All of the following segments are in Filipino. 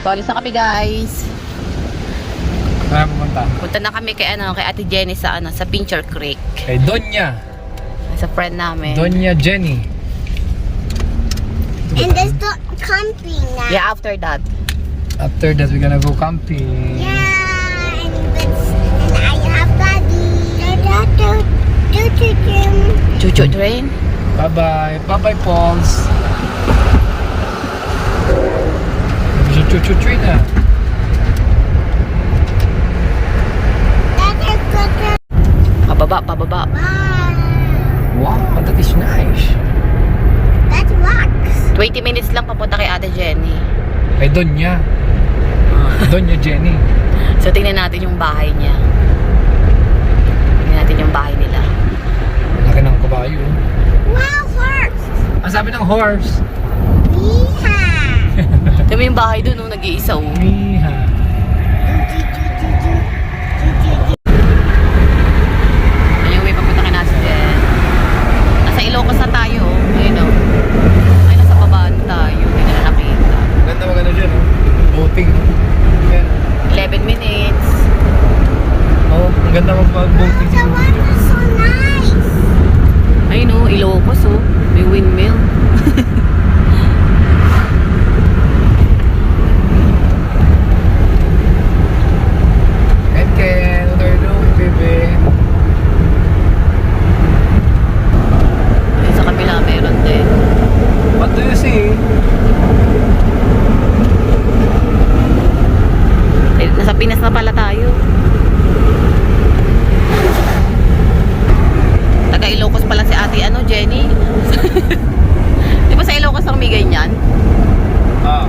So, alis na kami guys. Saan pupunta? Punta na kami kay Ate Jenny sa sa Pincher Creek. Kay Donya. Sa friend namin. Donya Jenny. And there's the camping now. Yeah, after that. After that, we're gonna go camping. Yeah, and I have daddy. Chuchu train. Bye-bye. Bye-bye, Pauls. Chuchu na. Pababa, pababa. Wow, that is nice. That rocks. 20 minutes lang papunta kay Ate Jenny. Kay Donya. Donya Jenny. So, tingnan natin yung bahay niya. Tingnan natin yung bahay nila. Laki ng kabayo. Wow, horse. Ang sabi ng horse. Yeehaw. Tingnan mo yung bahay dun, nag-iisa. Miha. Ayun, may papunta kay Ate Jenny. Nasa Ilocos na tayo. Ayun o. Ay, nasa baba na tayo. Hindi na nakita. Ganda maganda dyan, oh. Boating. Yan. 11 minutes. Oh, ang ganda mag-boating The siguro. water is so nice. Ayun o, Ilocos o. May windmill. Ken, what are you doing, baby? Ayun, sa kabila meron din. What do you see? Eh, nasa Pinas na pala tayo. Taga Ilocos pala si Ate Jenny. Di ba sa Ilocos lang may ganyan? Ah.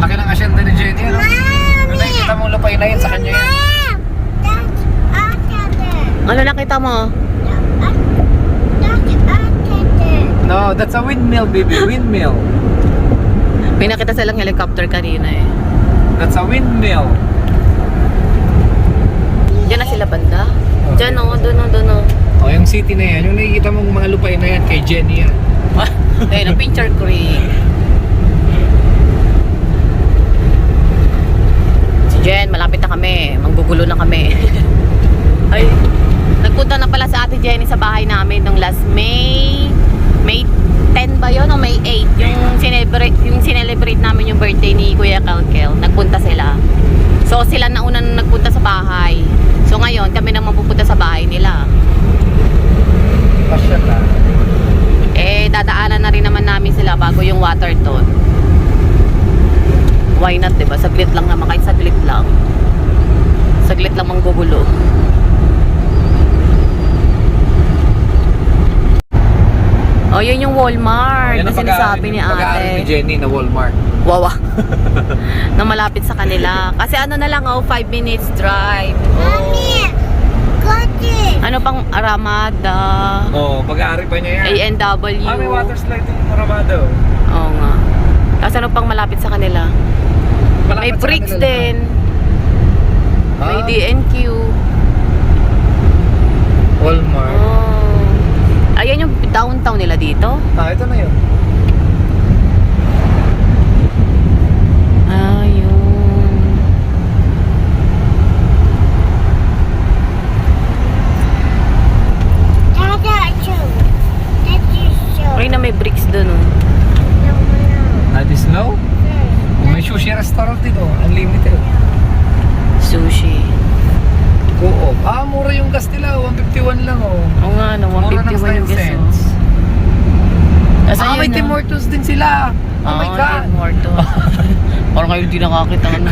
Laki ng asyenda ni Jenny, ano? Yung nakikita mong lupay na yun sa kanya yan. That's other. Ano nakita mo? That's other. No, that's a windmill, baby. Windmill. May nakita silang helicopter kanina eh. That's a windmill. Diyan na sila banda. Diyan o, doon o, doon o. Oh, yung city na yan, yung nakikita mong mga lupay na yan, kay Jenny yan. Ayun, ang Pincher Creek. Si Jen, malapit na kami. Manggugulo na kami. Ay, nagpunta na pala sa Ate Jenny sa bahay namin nung last May 10 ba yun o May 8? Yung sinelebrate namin yung birthday ni Kuya Kalkel. Nagpunta sila. So sila na una nagpunta sa bahay. So ngayon kami naman pupunta sa bahay nila. Pasya na. Eh dadaanan na rin naman namin sila bago yung Waterton. Why not, diba? Saglit lang naman, kahit saglit lang. Saglit lang manggugulo. Oh, yun yung Walmart na sinasabi ni Pag-aaral ni ate. Jenny na Walmart. Wawa. Na malapit sa kanila. Kasi ano na lang, 5 minutes drive. Mommy, got it. Ano pang Aramada, Oo, pag-aari pa niya yan. ANW. Ah, may water slide yung Ramado. Oo nga. Kasi ano pang malapit sa kanila? May Malapit sa bricks kanila din. lahat. May Ah, DNQ. Walmart. Oh. Ayan yung downtown nila dito. Ah, ito na yun. Ayun. That's show. Ay na may bricks dun oh. That is low. May sushi restaurant dito. Unlimited. Sushi. Co-op. Ah, mura yung gas nila. 151 lang, oh. Oo nga, no, Mura ng 151 yung 9 guess cents. oh. Asan Ah, may yun, Tim no? Hortons din sila. Oh my God. Tim Hortons. Parang kayo di nakakita ano.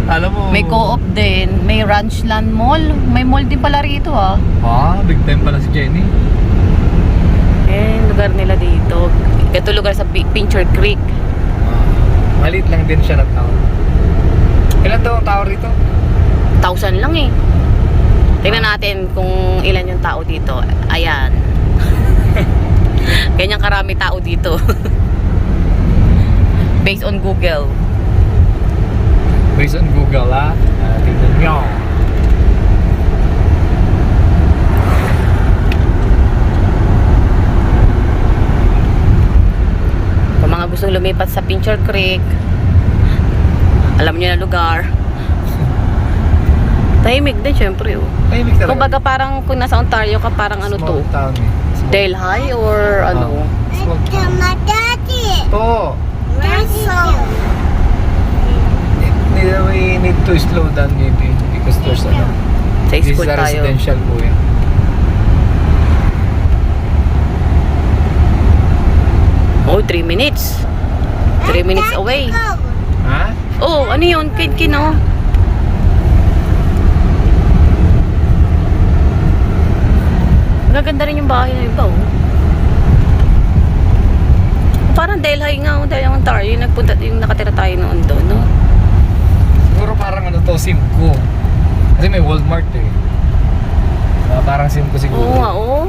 Alam mo. May co-op din. May Ranchland Mall. May mall din pala rito ah. Ah, big time pala si Jenny. Eh, lugar nila dito. Ito lugar sa Pincher Creek. Ah, maliit lang din siya na town. Ilan daw ang tao rito? 1,000 lang eh. Tingnan natin kung ilan yung tao dito. Ayan. Ganyan karami tao dito. Based on Google. Based on Google, ha? Tingnan nyo. lumipat sa Pincher Creek. Alam niyo na lugar. Tahimik din, syempre. Oh. Tahimik talaga. Kumbaga parang kung nasa Ontario ka, parang ano to? Small town eh. Dale High or ano? Small It's town. my daddy. Oo. That's so. We need to slow down maybe because there's ano. Sa This is school a tayo. residential po yan. Oh, 3 minutes. 3 minutes away. Ha? Oh, ano yun? Kino? Gaganda rin yung bahay na iba, oh. Parang Dale High nga, oh, dahil yung Ontario, yung nagpunta, yung nakatira tayo noon doon, no? Siguro parang ano to, Simco. Kasi may Walmart eh. Parang Simco siguro. Oo nga, oh.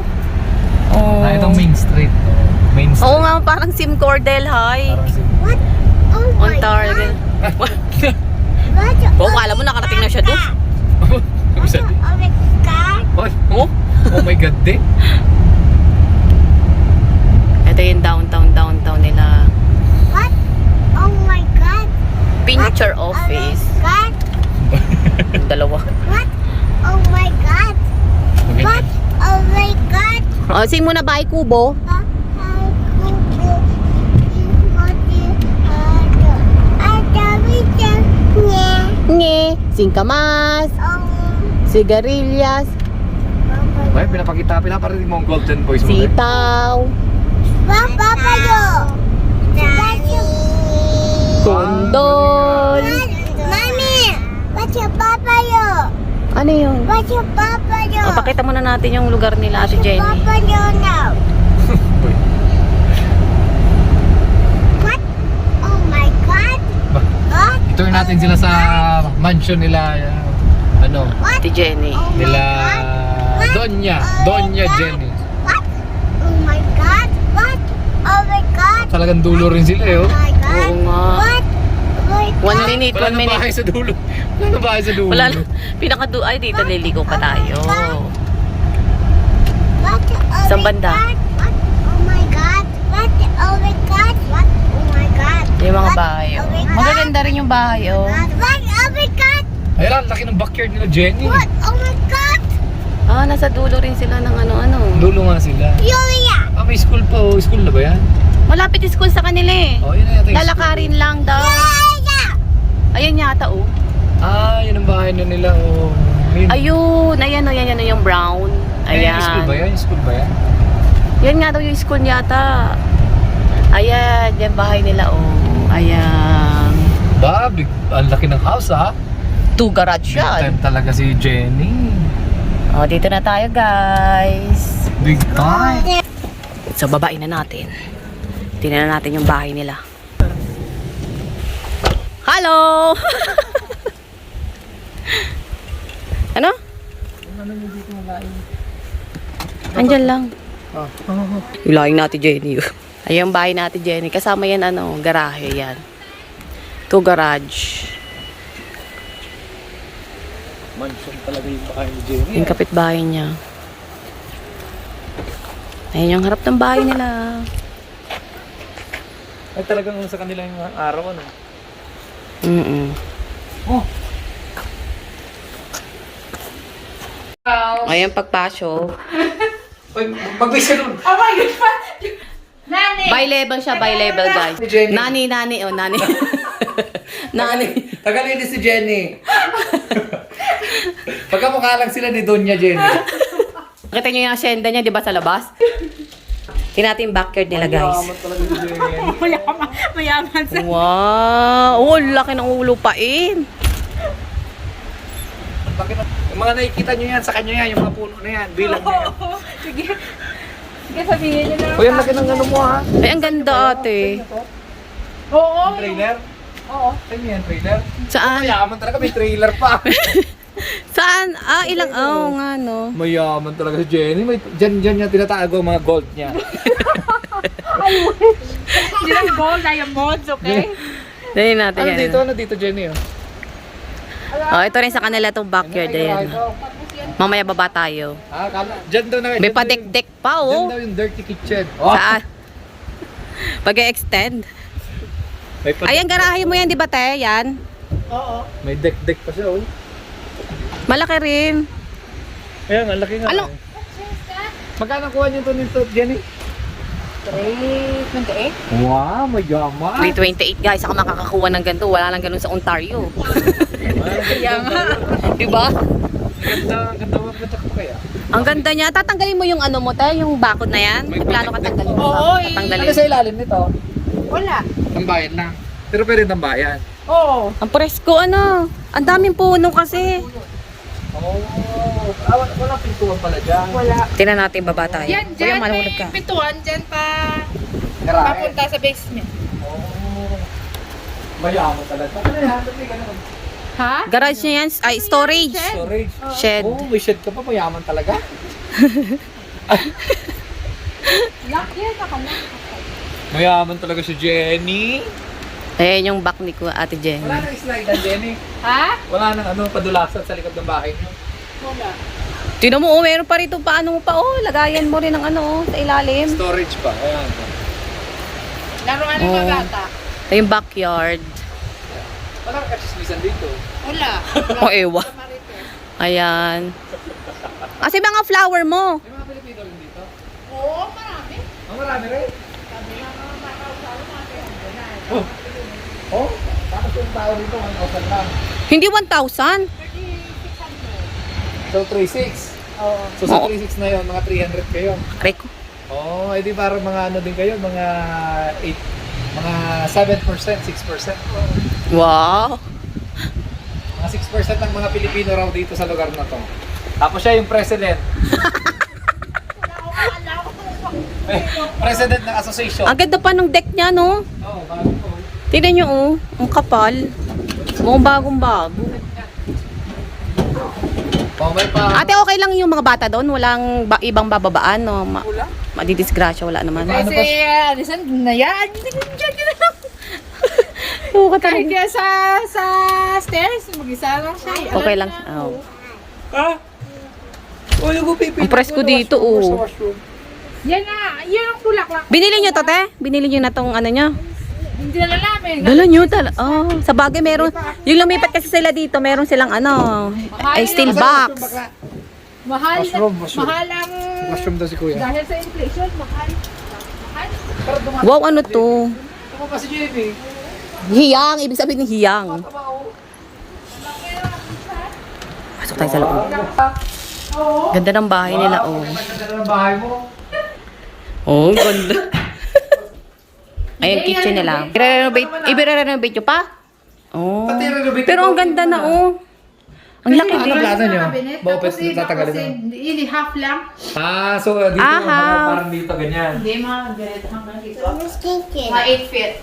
Oh. Itong Main Street. Main Street. Oo nga, parang Simcoe or Dale High. Parang Simco. What? Oh my Ontario. God. What? Oo, kala mo nakarating na siya doon. Ano sabi? Oh my God. Oh my God, de. Ito yung downtown nila. What? Oh my God. Pincher office. God. Yung dalawa. What? Oh my God. What? Oh my God. O, sing muna ba kubo? Nge, singkamas, sigarilyas, Ay, pinaparinig mo ang Golden Boys mo. sitaw, kondol. Mommy, what's your papa yo? Ano yun? What's your papa yo? O, pakita muna natin yung lugar nila, Ate Jenny. Papa yo now. What? Oh my God. What? Ituloy natin sila sa mansion nila. Ano? What? Ate Jenny. Oh my Nila God. Donya Jenny. What? Oh my God. What? Oh my God. Talagang dulo rin sila eh. Oh Oh. my God. Oo nga. What? Oh my 1 minute, Wala 1 nang minute. bahay sa dulo. Wala nang bahay sa dulo. Wala na. Ay, dito liligo pa tayo. What? Oh Saan my banda? God. What? Oh my God. What? Oh my God. What? Oh my God. Yung mga What? bahay. Oh Oh. my God. Magaganda rin yung bahay, oh. What? Oh my God. Ay lang, laki ng backyard nila Jenny. What? Oh my God. Ah, nasa dulo rin sila ng ano-ano. Dulo nga sila. Yulia. Ah, may school pa oh. School na ba yan? Malapit yung school sa kanila eh. Oh, yun na yata yung Lalakarin lang daw. Yulia. Ayun yata, oh. school. Ah, yun ang bahay na nila oh. Ayun. Ayun, ayan, yung brown. Yung school ba Ayan. yan? Yung school ba yan? Yan nga daw yung school yata. Ayan, yan bahay nila, oh. Ayan. Ba, ang laki ng house ha. 2 garage Big yan. time talaga si Jenny. Oh, dito na tayo, guys. Big time. So, babain na natin. Tingnan na natin yung bahay nila. Hello! Ano? Andyan lang. Oh. Yung laing natin Jenny. Ayun yung bahay natin Jenny. Kasama yan ano, garahe yan. 2 garage. Mansion talaga yung bahay ni Jenny. Yung kapitbahay niya. Ayun yung harap ng bahay nila. Ay talagang sa kanila yung araw ano. Oh. Ayun pagpasok. Uy, magbisa nun. By level siya, by level guys. Jenny. Nani, oh, nani. Nani. Tagalinis si Jenny. Pagkamukha lang sila ni Donya Jenny. Nakita niyo yung asyenda niya, di ba, sa labas? Tingnan natin yung backyard nila, guys. Mayaman talaga si Jenny. Mayaman sa... Wow! Oh, laki ng ulo pain. Bakit na? Yung mga nakikita nyo yan, sa kanya yan, yung mga puno na yan, bilang na yan. Sige. Sige, sabihin niyo na. Uy, ang laki ng ano mo ha? Ay, ang ganda ate. Oo. Yung trailer? Oo. Saan yan, trailer? Saan? Mayaman talaga, may trailer pa. Saan? Ah, ilang, oh, nga no. Mayaman talaga si Jenny. May, dyan niya tinatago ang mga gold niya. Hindi lang gold, diamonds, okay? Dali natin Ano yan. dito? Ano dito, Jenny? Oh? Oh, ito rin sa kanila itong backyard. Ayan. Mamaya baba tayo. Ah, kala. Dyan daw na. May dyan daw yung- padekdek pa, Dyan oh. daw yung dirty kitchen. Oh. Saan? Pag-extend. May, pa- Ayan, garahe mo yan, di ba, te? Yan. Oo. may deck pa siya, oh. Malaki rin. Ayan, ang laki nga. Ano? eh. Magkano kuha niyo to nito, Jenny? 328. Wow, may gama. 328 guys, ako makakakuha ng ganito. Wala lang ganun sa Ontario. Kaya nga. Diba? Ang ganda mo ko kaya. Ang ganda niya. Tatanggalin mo yung ano mo, te, yung bakod na yan. May Plano ka tanggalin mo. Oo, eh. Tatanggalin. Ano sa ilalim nito? Wala. Tambayan lang. Pero pwede tambayan. Oo. Ang presko, ano. Ang daming puno kasi. Oh, walang pintuan pala dyan. Wala. Tingnan natin baba tayo. Yan, Kuya, dyan. manuhulog May ka. pintuan dyan pa. Garahe. Papunta sa basement. Oh. Mayaman talaga. Ano yan? Ba't may ganun? Ha? Garage niya yan. Ay, storage. Storage. Shed. Oh, may shed ka pa. Mayaman talaga. Lock yan. Nakalock. Mayaman talaga si Jenny. Ayan yung back ni ko, Ate Jenny. Wala nang slide ang Jenny. Ha? Wala nang padulasan sa likod ng bahay niyo. Wala. Tingnan mo, oh, meron pa rito. Paano mo pa, oh. Lagayan mo rin ng ano, oh, sa ilalim. Storage pa. Ayan. Laruan ng mga bata. Ito yung backyard. Wala kang kachismisan dito. Wala. O, ewa. Ayan. Kasi mga flower mo. May mga Pilipino rin dito. Oo, marami. Ang marami rin. Sabi nga mga bata, usawa natin. Oh. Oh, tapos yung tao dito, 1,000 lang. Hindi 1,000. 3,600. So, 3,600. Oo. So, sa 3,600 na yun, mga 300 kayo. Reko. Oh, edi parang mga ano din kayo, mga 8, mga 7%, 6%. Wow. Mga 6% ng mga Pilipino raw dito sa lugar na to. Tapos siya yung president. President ng association. Ang ganda pa ng deck niya, no? Oh, bago po. Tignan nyo, oh. Ang kapal. Mukhang bagong-bago. Oh, may pa. Ate, okay lang yung mga bata doon? Walang ibang bababaan, no? Wala. Madidisgrasya, wala naman. Ano Kasi, pa? alisan na yan. Diyan ka lang. Oo, ka Kahit talaga. kaya sa stairs, mag-isa lang siya. Okay lang. Oh. Ah? Oh, yung upipin. Ang presko dito, oh. Yan na, yan ang bulaklak. Binili nyo to, te? Binili nyo na tong ano nyo? Hindi na namin. Dala nyo talaga. Oh, sa bagay meron. Yung lumipat kasi sila dito, meron silang ano, ay steel box. Mahal, Mushroom. mahal ang... Mushroom daw si kuya. Dahil sa inflation, mahal. Mahal. Wow, ano to? Ako pa si Jenny. Hiyang, ibig sabihin ng hiyang. Pasok tayo sa loob. Ganda ng bahay nila, oh. Ang ganda ng bahay mo. Oh, ganda. Ayan, kitchen nila. I-renovate nyo pa? Oh. Pati renovate Pero ang ko. ganda na, oh. Ang laki Ano din. plano nyo? Cabinet, Bopet tapos na tatagalin mo. Hindi, half lang. Ah, so dito, Aha. parang dito, ganyan. Hindi, mga ganito hanggang dito. Who's thinking? Mga 8 feet.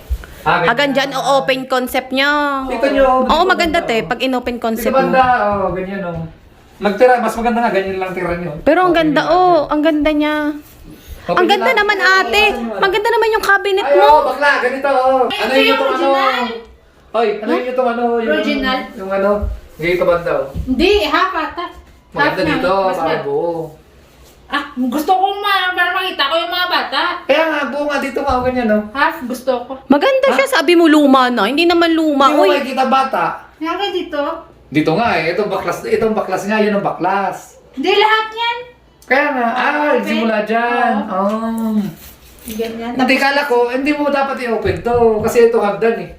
Ah, Hagan dyan, oh, open concept nyo. Dito nyo. Oo, maganda te, pag in-open Dito concept banda, mo. oh, ganyan, oh. Magtira, mas maganda nga, ganyan lang tira nyo. Pero ang ganda, oh, ang ganda niya. Okay Ang ganda lang. naman ate. Maganda naman yung cabinet Ay, oh, mo. bakla, ganito, oh. Ano yun itong ano? original. Oy, ano yun itong ano? Yung, Original. Yung ano? Ganito banda, oh. Hindi, half ata. Maganda Half dito, na. Mas para ma- buo. Ah, gusto ko para makita ko yung mga bata. Kaya nga, buo nga dito nga, oh, ganyan, oh. Half, gusto ko. Maganda siya, sabi mo luma na. Hindi naman luma. Hindi mo Uy, makikita bata. Hanggang dito. Dito nga eh, itong baklas nga, yun ang baklas. Hindi, lahat yan. Kaya nga, open. simula dyan. Oh. Ganyan. Hindi, kala ko, hindi mo dapat i-open to. Kasi ito hagdan eh.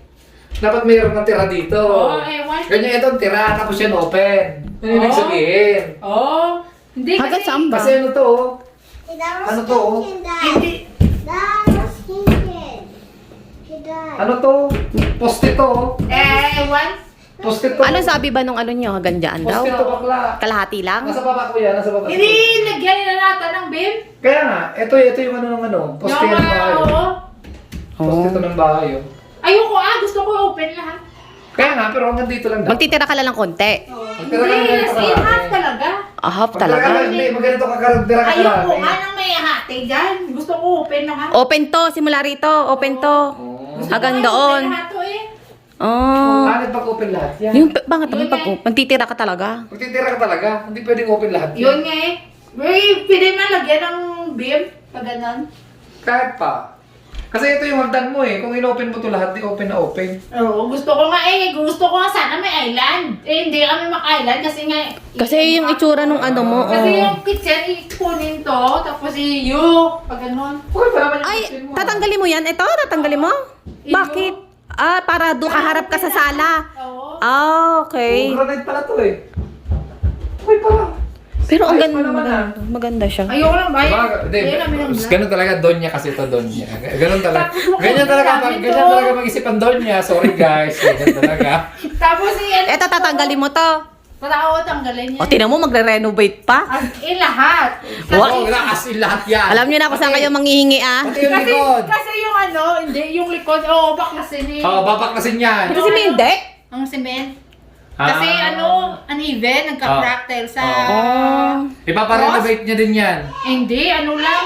Dapat mayroon ng tira dito. Oo, ewan. Ganyan itong tira, tapos yan open. Ano ibig Oo. sabihin? Oh, hindi hanggang kasi... saan ba? Kasi ano to, oh. Dad was Ano to, oh? thinking that. Hindi. Dad was thinking. Dad. Ano to? Poste to, oh. Ewan. Poste to. Ano sabi ba nung ano nyo? Hagan dyan daw? Poste to, bakla. Kalahati lang? Nasa baba ko yan, nasa baba. Hindi, nagyan na natin ng beam. Kaya nga, ito yung ano ng ano. Poste Yung, ng bahay. oo. Poste to ng bahay, oh. Ayoko gusto ko open lahat. Kaya nga, pero hanggang dito lang daw. Magtitira ka lang ng konti. Hindi, as in half talaga. Ahap Talaga? talaga. Hindi, maganda ka karagdira ka Ayoko karami. nang may hati dyan. Gusto ko open lahat. Open to, simula rito. Open to. Oh. Hanggang Ay, doon. open lahat to eh. Oh. Bakit pag open lahat yan? Yung bakit naman Yun pag eh. magtitira ka talaga? Magtitira ka talaga, hindi pwedeng open lahat Yun nga eh. Pwede man lagyan ng beam. Pag ganon. Kahit pa. Kasi ito yung hagdan mo eh. Kung in-open mo to lahat, di open na open. Oo, gusto ko nga sana may island. Eh, hindi kami mak-island kasi nga... Kasi yung itsura nung ano mo, Kasi oh. yung kitchen, ikunin to, tapos iyo, pag ganun. Okay pa naman yung Ay, kitchen mo. tatanggalin mo yan? Ito, tatanggalin mo? Bakit? Ah, para doon kaharap ka sa sala. Oo. Ah, okay. Granite pala to eh. Okay pala. Pero ang Ayos pa ganda, naman, maganda siya. Ayoko lang ba? Ganun talaga Donya kasi ito Donya. Ganun talaga. Tapos mo Ganyan talaga, sabi ganyan to. talaga mag-isip ang Donya. Sorry guys. Ganyan talaga. Tapos yan. Eto, tatanggalin mo to. Patao, tanggalin O, yan. tinan mo, magre-renovate pa. Lahat. Oo, as in lahat yan. Alam niyo na kung saan kayo manghihingi, ah. Pati yung likod. Kasi yung ano, hindi, yung likod, baklasin eh. Oo, babaklasin yan. Kasi may hindi. Ang cement. Kasi uneven, nagka-fractal sa... Oh. Ipaparenovate niya din yan. Hindi, ano lang,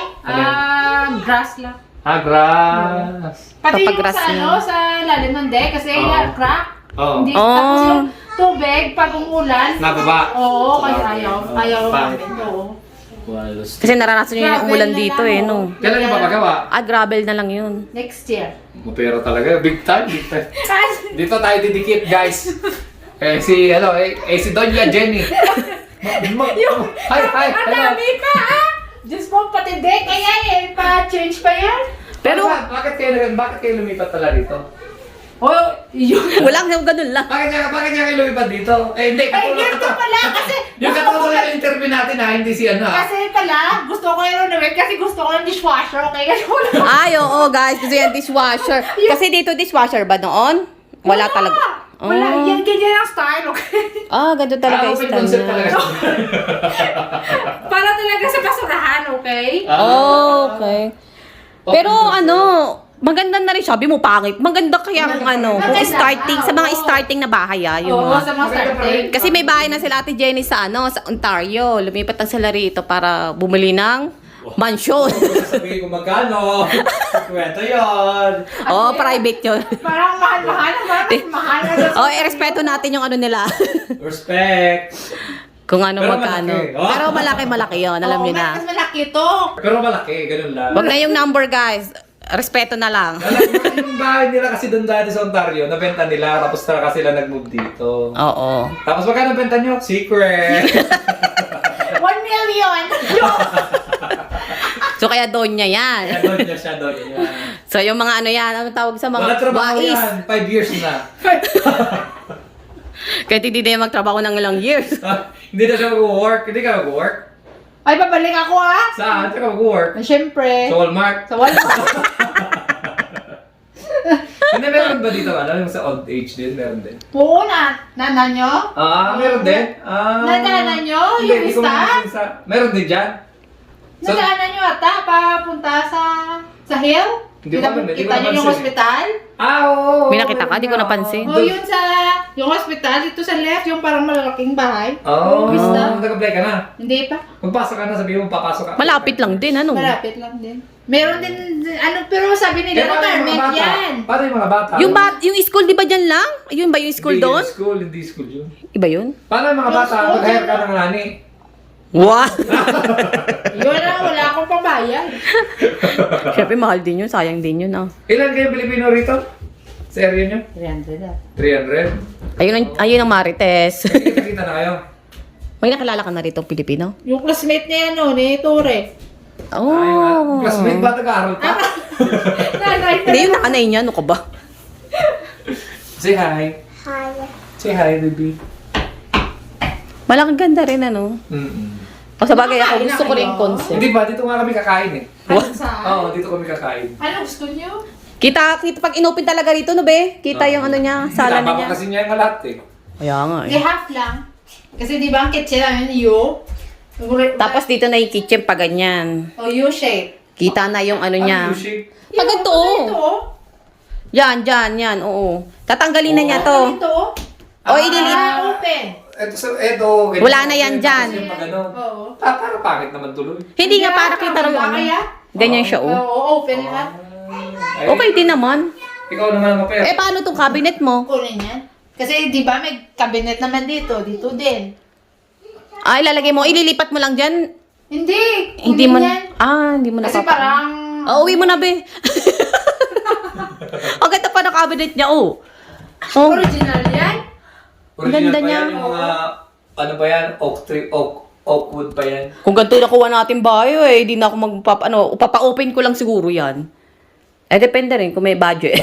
grass lang. Grass. Pati yung Papagrass sa niya. sa lalim ng deck, kasi Oo. crack. Oo. Hindi, Oh. tapos yung tubig, pag umulan. Nababa. Oo, kaya ayaw Pangit. namin to. Kasi naranasan niyo yung Gravel umulan na dito, lang, eh, oh. no? Kailan niyo papagawa? Ah, gravel na lang yun. Next year. Pero talaga, big time. Big time. Dito tayo didikit, guys. Si Donya Jenny. Hi, Ang hello. dami pa Diyos mo, pati deck, kaya pa-change pa yan. Pero, bakit kayo lumipat pala dito? Oh, yun. walang ganun lang. Bakit niya kayo lumipat dito? Eh, hindi. Ay, ganito pala, kasi Yung gusto ko katulad ng interview natin ha, hindi si ano ha. Kasi pala, gusto ko yung renovate kasi gusto ko ng dishwasher, okay? Kasi wala. Ay, oo, guys. Kasi yan, dishwasher. Kasi dito, dishwasher ba noon? Wala talaga. Wala, Oh. yan ganyan ang style, okay? Ah, ganito talaga yung open style concept talaga. niya. Para talaga sa basurahan, okay? Oh, okay. Pero ano, maganda na rin. Sabi mo, pangit. Maganda kaya kung ano, kung Maganda starting, na, sa mga oo. starting na bahay, yung Oo, mga... sa mga starting. Kasi may bahay na sila Ate Jenny sa sa Ontario. Lumipat lang sila rito para bumili ng mansyon. Sabihin ko magkano. Kwento yun. Oh, private yun. Parang mahal-mahal, parang mahal na. Oh, respeto natin yung ano nila. Respect. Kung ano Pero magkano. malaki. Oh. Pero malaki yun, alam niyo na. Mas malaki to. Pero malaki, ganun lang. Wag na yung number, guys. Respeto na lang. Alam mo, yung bahay nila kasi doon dati sa Ontario, nabenta nila, tapos talaga sila nag-move dito. Oo. Tapos magkano benta nyo? Secret! 1 million. So, kaya Donya yan. Siya doon niya. So, yung mga ano yan, ano tawag sa mga Wala trabaho wais. yan, 5 years na. Kahit hindi na yung magtrabaho ng ilang years. Hindi na siya mag-work. Hindi ka mag-work? Ay, babalik ako Saan? Saan ka mag-work? Siyempre. Sa Walmart? Sa Walmart. Hindi, meron ba dito? Ano yung sa old age din? Meron din. Oo na. Nana nyo? Meron din? Nadaanan nyo? Hindi, Yung hindi ko vista? makikinig sa... Meron din dyan? So- Nadaanan nyo ata papunta sa hill? Hindi ko alam, hindi ko Kita nyo yung napansin. hospital? Oo. May nakita ka? Di ko napansin. O yun yung hospital, dito sa left, yung parang malalaking bahay. Oo. Vista? Nag-apply ka na. Hindi pa. Magpasok ka na, sabihin mo, papasok ka. Malapit lang din, ano? Malapit lang din. Meron din, pero sabi nila, Paano yung mga retirement bata? yan. Paano yung mga bata? Yung school, di ba dyan lang? Yun ba yung school Hindi, doon? Hindi school yun. Iba yun? Paano yung mga Yung bata? school Mag-hire ka din. ng nani. Wow! Yun na, wala akong pambayad. Siyempre, mahal din yun. Sayang din yun, ah. Ilan kayo Pilipino rito? Sa area nyo? 300 ah. 300? Ayun ang Marites. Nakikita na kayo? May nakilala ka na rito, Pilipino? Yung classmate niya ni Tore. Oh. Classmate ba? Taga-aral pa? Nanay Hindi, yung nakanay niya. Ano ka ba? Say hi. Hi. Say hi, baby. Malaking ganda rin, ano? O sa bagay ako, Nakakain gusto na ko rin kayo? concept. Hindi ba? Dito nga kami kakain eh. Saan? Oo, dito kami kakain. Ano gusto niyo? Kita, pag inopen talaga rito, no be? Kita yung ano niya, sala na niya. kasi niya yung lahat eh. Kaya nga Di half lang. Kasi di ba ang kitchen namin U? Tapos dito na yung kitchen pa ganyan. O U-shape. Kita na yung ano niya. Ano yung shape? Pag ganito, oh. Yan, oo. Tatanggalin na niya to. Ito. O, ililit. Open. Eto. ganyan. Wala na yan dyan. Kasi yung pag ganun. Oo. Parang pangit naman tuloy. Hindi nga para kita rin ano. Kaya? Ganyan siya, oh. Oo, open lahat. Ay, Okay din naman. Ikaw naman ang mapera. Eh, paano tong cabinet mo? Kunin yan. Kasi di ba may cabinet naman dito. Dito din. Ay, lalagay mo. Ililipat mo lang dyan. Hindi. Hindi kunin mo yan. hindi mo Kasi napapa. parang... Uwi mo na, be. Ang ganda pa ng cabinet niya, oh. Oh, Original yan? Original Ganda pa niya. yan, yung mga, ano ba yan, oak wood pa yan. kung ganito nakuha natin bayo eh, hindi na ako upapa-open ko lang siguro yan. Eh, depende rin kung may budget.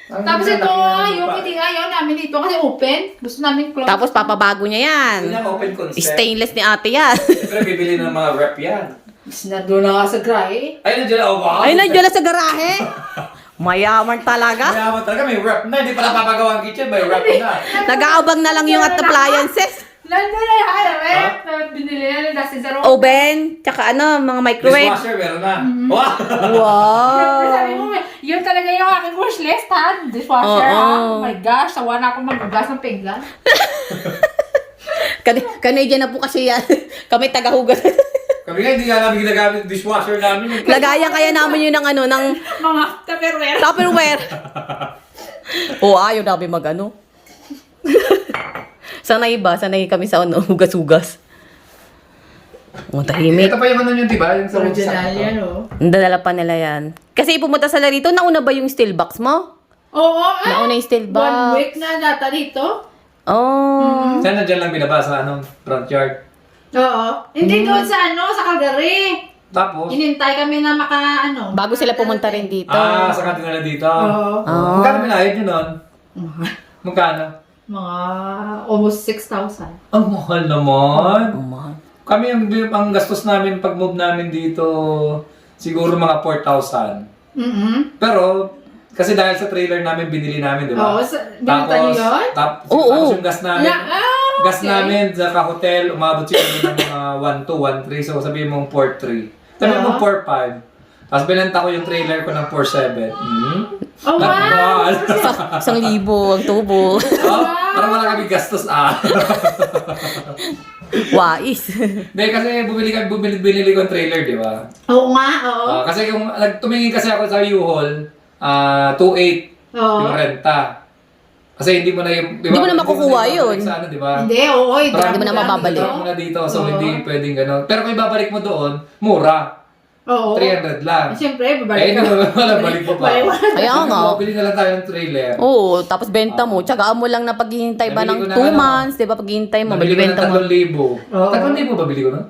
Tapos ito, yung hindi ayaw namin dito kasi open. Gusto namin close. Tapos papabago niya yan. Hindi na open concept. Stainless ni ate yan. Siyempre, bibili ng mga rep yan. Doon na nga sa gray. Ay, nandiyan, oh wow. Ay, nandiyan na sa garahe. Mayaman talaga. Kaya talaga, may rep na. Hindi pala papagawa ang kitchen, may rep na. Nag-aabang na lang yung at appliances. Nandun na yung harap binili na yung dasi sa room. Oven, tsaka mga microwave. Dishwasher, meron na. Wow! Sabi Wow. mo, yun talaga yung aking wish list, ha? Dishwasher, Oo. ha? Oh my gosh, sawa na ako maghugas ng pinggan. Canadian na po kasi yan. Kami tagahugas. Kami nga, hindi nga namin ginagamit yung dishwasher namin. Lagayan kaya namin yun ng Mga tupperware. Tupperware. Oo, ayaw namin mag-ano. Sanay kami sa hugas-hugas. Tahimik. Ito pa yung ano nyo, diba? Yung sa Original yan, oh. Nadala pa nila yan. Kasi pumunta sila rito, nauna ba yung steel box mo? Oo, Nauna yung steel box. 1 week na data dito. Oh. Saan na dyan lang binaba sa front yard? Oo. Hindi doon sa sa Calgary. Tapos? Inintay kami na Bago sila pumunta rin dito. Sa kanto na dito. Oo. Magkano binayad nyo nun? Magkano? Mga almost 6,000. Ang mahal naman. Oh, Kami ang gastos namin pag move namin dito siguro mga 4,000. Pero kasi dahil sa trailer namin binili namin, di ba? Oo, binenta niyo yun? Tapos Oo. yung gas namin. Gas okay. namin sa ka-hotel umabot siguro ng mga 1,200, 1,300. So sabihin mong 4,300. Sabihin mong 4,500. Tapos binenta ko yung trailer ko ng 4,700. Oh, wow! Isang libo ang tubo. Parang wala kami gastos Wais. Hindi, kasi binili ko yung trailer, di ba? Oo nga, oo. Kasi kung tumingin kasi ako sa U-Haul, 2,800 Oo. yung renta. Kasi hindi mo na yung... Hindi mo na makukuha yun. Sa ano, di ba? Hindi, oo. Hindi mo na mababalik. Drop mo na dito, so Oo. hindi pwedeng gano'n. Pero kung ibabalik mo doon, mura. Oo. 300 lang. Siyempre, Eh, babalik hindi mo wala balik mo pa. Kaya nga. Bili na lang tayo ng trailer. Oo, tapos benta mo. Tsagaan mo lang na paghihintay ba Nabili ng ko na 2 months, di ba? Paghihintay mo, Nabili ko ng magbibenta mo. 3,000. 3,000 ba bili ko na?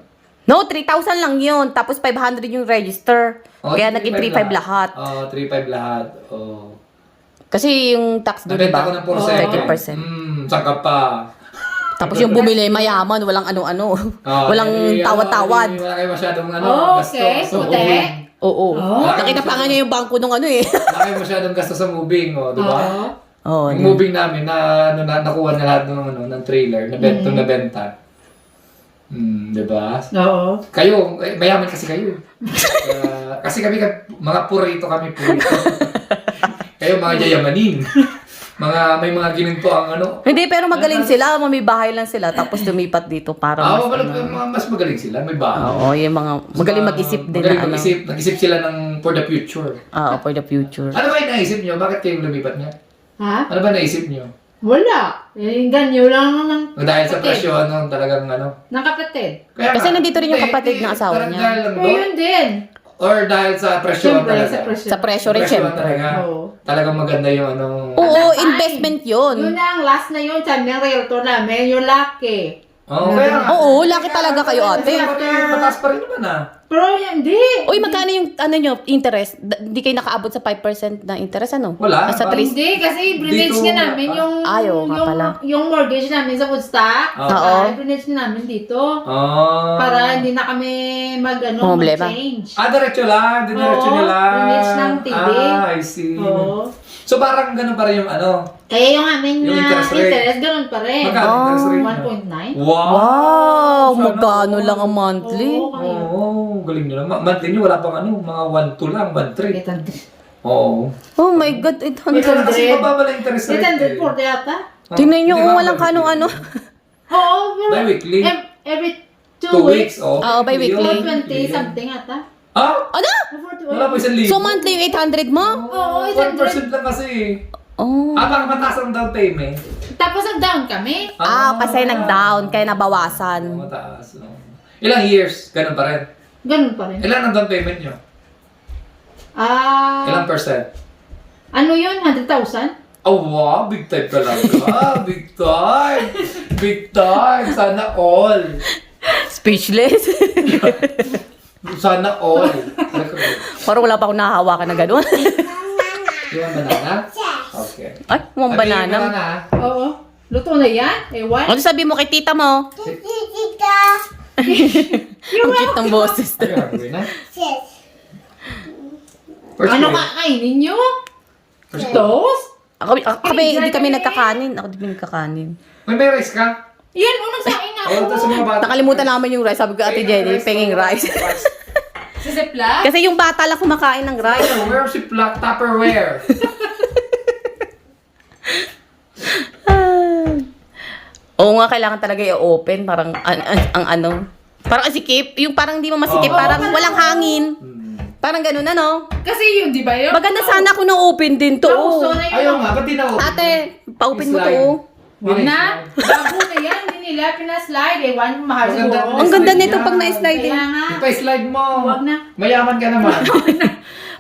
No, 3,000 lang yun. Tapos 500 yung register. Kaya naging 3,500 lahat. 3,500 lahat. Oh. Kasi yung tax doon, di Nabenta ba? ko ng 4,700. 30%. Saka pa. Tapos yung bumili, mayaman, walang ano-ano. Walang tawad-tawad. Wala kayo masyadong Okay, gastos. puti. Oo. Nakita pa nga niya yung bangko nung Wala kayo masyadong gastos sa moving, di ba? Oo. Yung moving namin na nakuha na lahat ng trailer, nabenta. Di ba? Oo. Kayo, mayaman kasi kayo. Kasi kami, mga purito kami, purito. Kayo mga yayamanin. May mga gininto ang Hindi, pero magaling sila. Mamibahay lang sila. Tapos lumipat dito para mas magaling sila, may bahay. Oo, yung mga magaling mag-isip din Magaling na mag-isip. Nag-isip sila ng for the future. for the future. Ano ba yung naisip nyo? Bakit kayo lumipat nga? Ha? Ano ba naisip nyo? Wala. Yung ganyo lang ng Dahil sa kapatid. presyo, talagang Ng kapatid. Kasi nandito rin yung kapatid ng asawa niya. Dahil lang Pero doon? yun din. Or dahil sa presyo Siyempre, talaga? sa presyo. Sa presyo rin, Presyo syempre. talaga. Oo. Talagang maganda yung Oo, investment Yun yun. na ang last na yun. Sabi ng realtor namin, yung lucky. Oo, kaya nga. Oo, laki talaga kayo, ate. Mataas pa rin naman Pero hindi. Uy, magkano yung nyo, interest? Hindi kayo nakaabot sa 5% na interest, ano? Wala. Nasa Parang- 3. Hindi, kasi brinage Dito, nga namin yung, Ayaw nga pala. yung mortgage namin sa Woodstock. Oo. Brinage nga namin dito. Oh. Para hindi na kami Problema. mag-change. Diretso lang. Diretso Oo, nila. finish ng TV. I see. Oo. So parang ganun pa rin yung Kaya yung aming Yung interest rate. ganun pa rin. Magkano interest rate niya? 1.9. Wow! Wow, magkano lang ang monthly? Oo, kaya. Oo, galing nyo lang. Monthly nyo, wala pang mga 1-2 lang, 1-3. 800. Oo. Oh my God, Ito 800. na kasi mababa lang interest rate. 840 yata. Tingnan nyo kung walang kano-ano. Oo, pero Bi-weekly? every 2 2 weeks. weeks, oh. Oo, bi-weekly. 420 something ata. Ah? Ano? Wala pa 1,000. So monthly yung 800 mo? Oo, 1% 800. lang kasi. Oh. Baka mataas ang down payment. Tapos nag-down kami. Kasi nag-down, kaya nabawasan. Mataas. No? Ilang years? Ganun pa rin. Ganun pa rin. Ilan ang down payment nyo? Ilang percent? Ano yun? 100,000? Oh, wow, big time talaga. Big time. Big time. Sana all. Speechless. Sana all. Parang wala pa akong nahahawakan na gano'n. You want banana? Okay. Ay, mukhang banana. Banana. Oo. Luto na yan? Ewan? Ano sabi mo kay tita mo? Tita. Ang cute ng boses. Are you hungry na? Yes. First Ano grade. kakainin nyo? First grade. Toast? Hindi kami nagkakanin. Ako di nagkakanin. May rice ka? Yan, unang sa akin Ayaw ito sa mga bata. Nakalimutan namin yung rice. Sabi ko, Ate Jenny, penging rice. Sa Ziploc? Kasi yung bata lang kumakain ng rice. Where si Black Tupperware? Oo nga, kailangan talaga i-open. Parang, ang ano. Parang sikip. Yung parang di mo masikip. Oo. Parang walang hangin. Parang ganun, ano? Kasi yun, di ba yun? Maganda sana kung na-open din to. Nauso na yun. Ayaw nga, ba't di na open? Ate, pa-open mo to. Slide. oh. Huwag na. Bago na yan. Hindi nila pinaslide. Ewan, mahal Maganda. siguro. Ang ganda nito Yan. pag na-slide din. Kaya nga. Ipa-slide mo. Huwag na. Mayaman ka naman.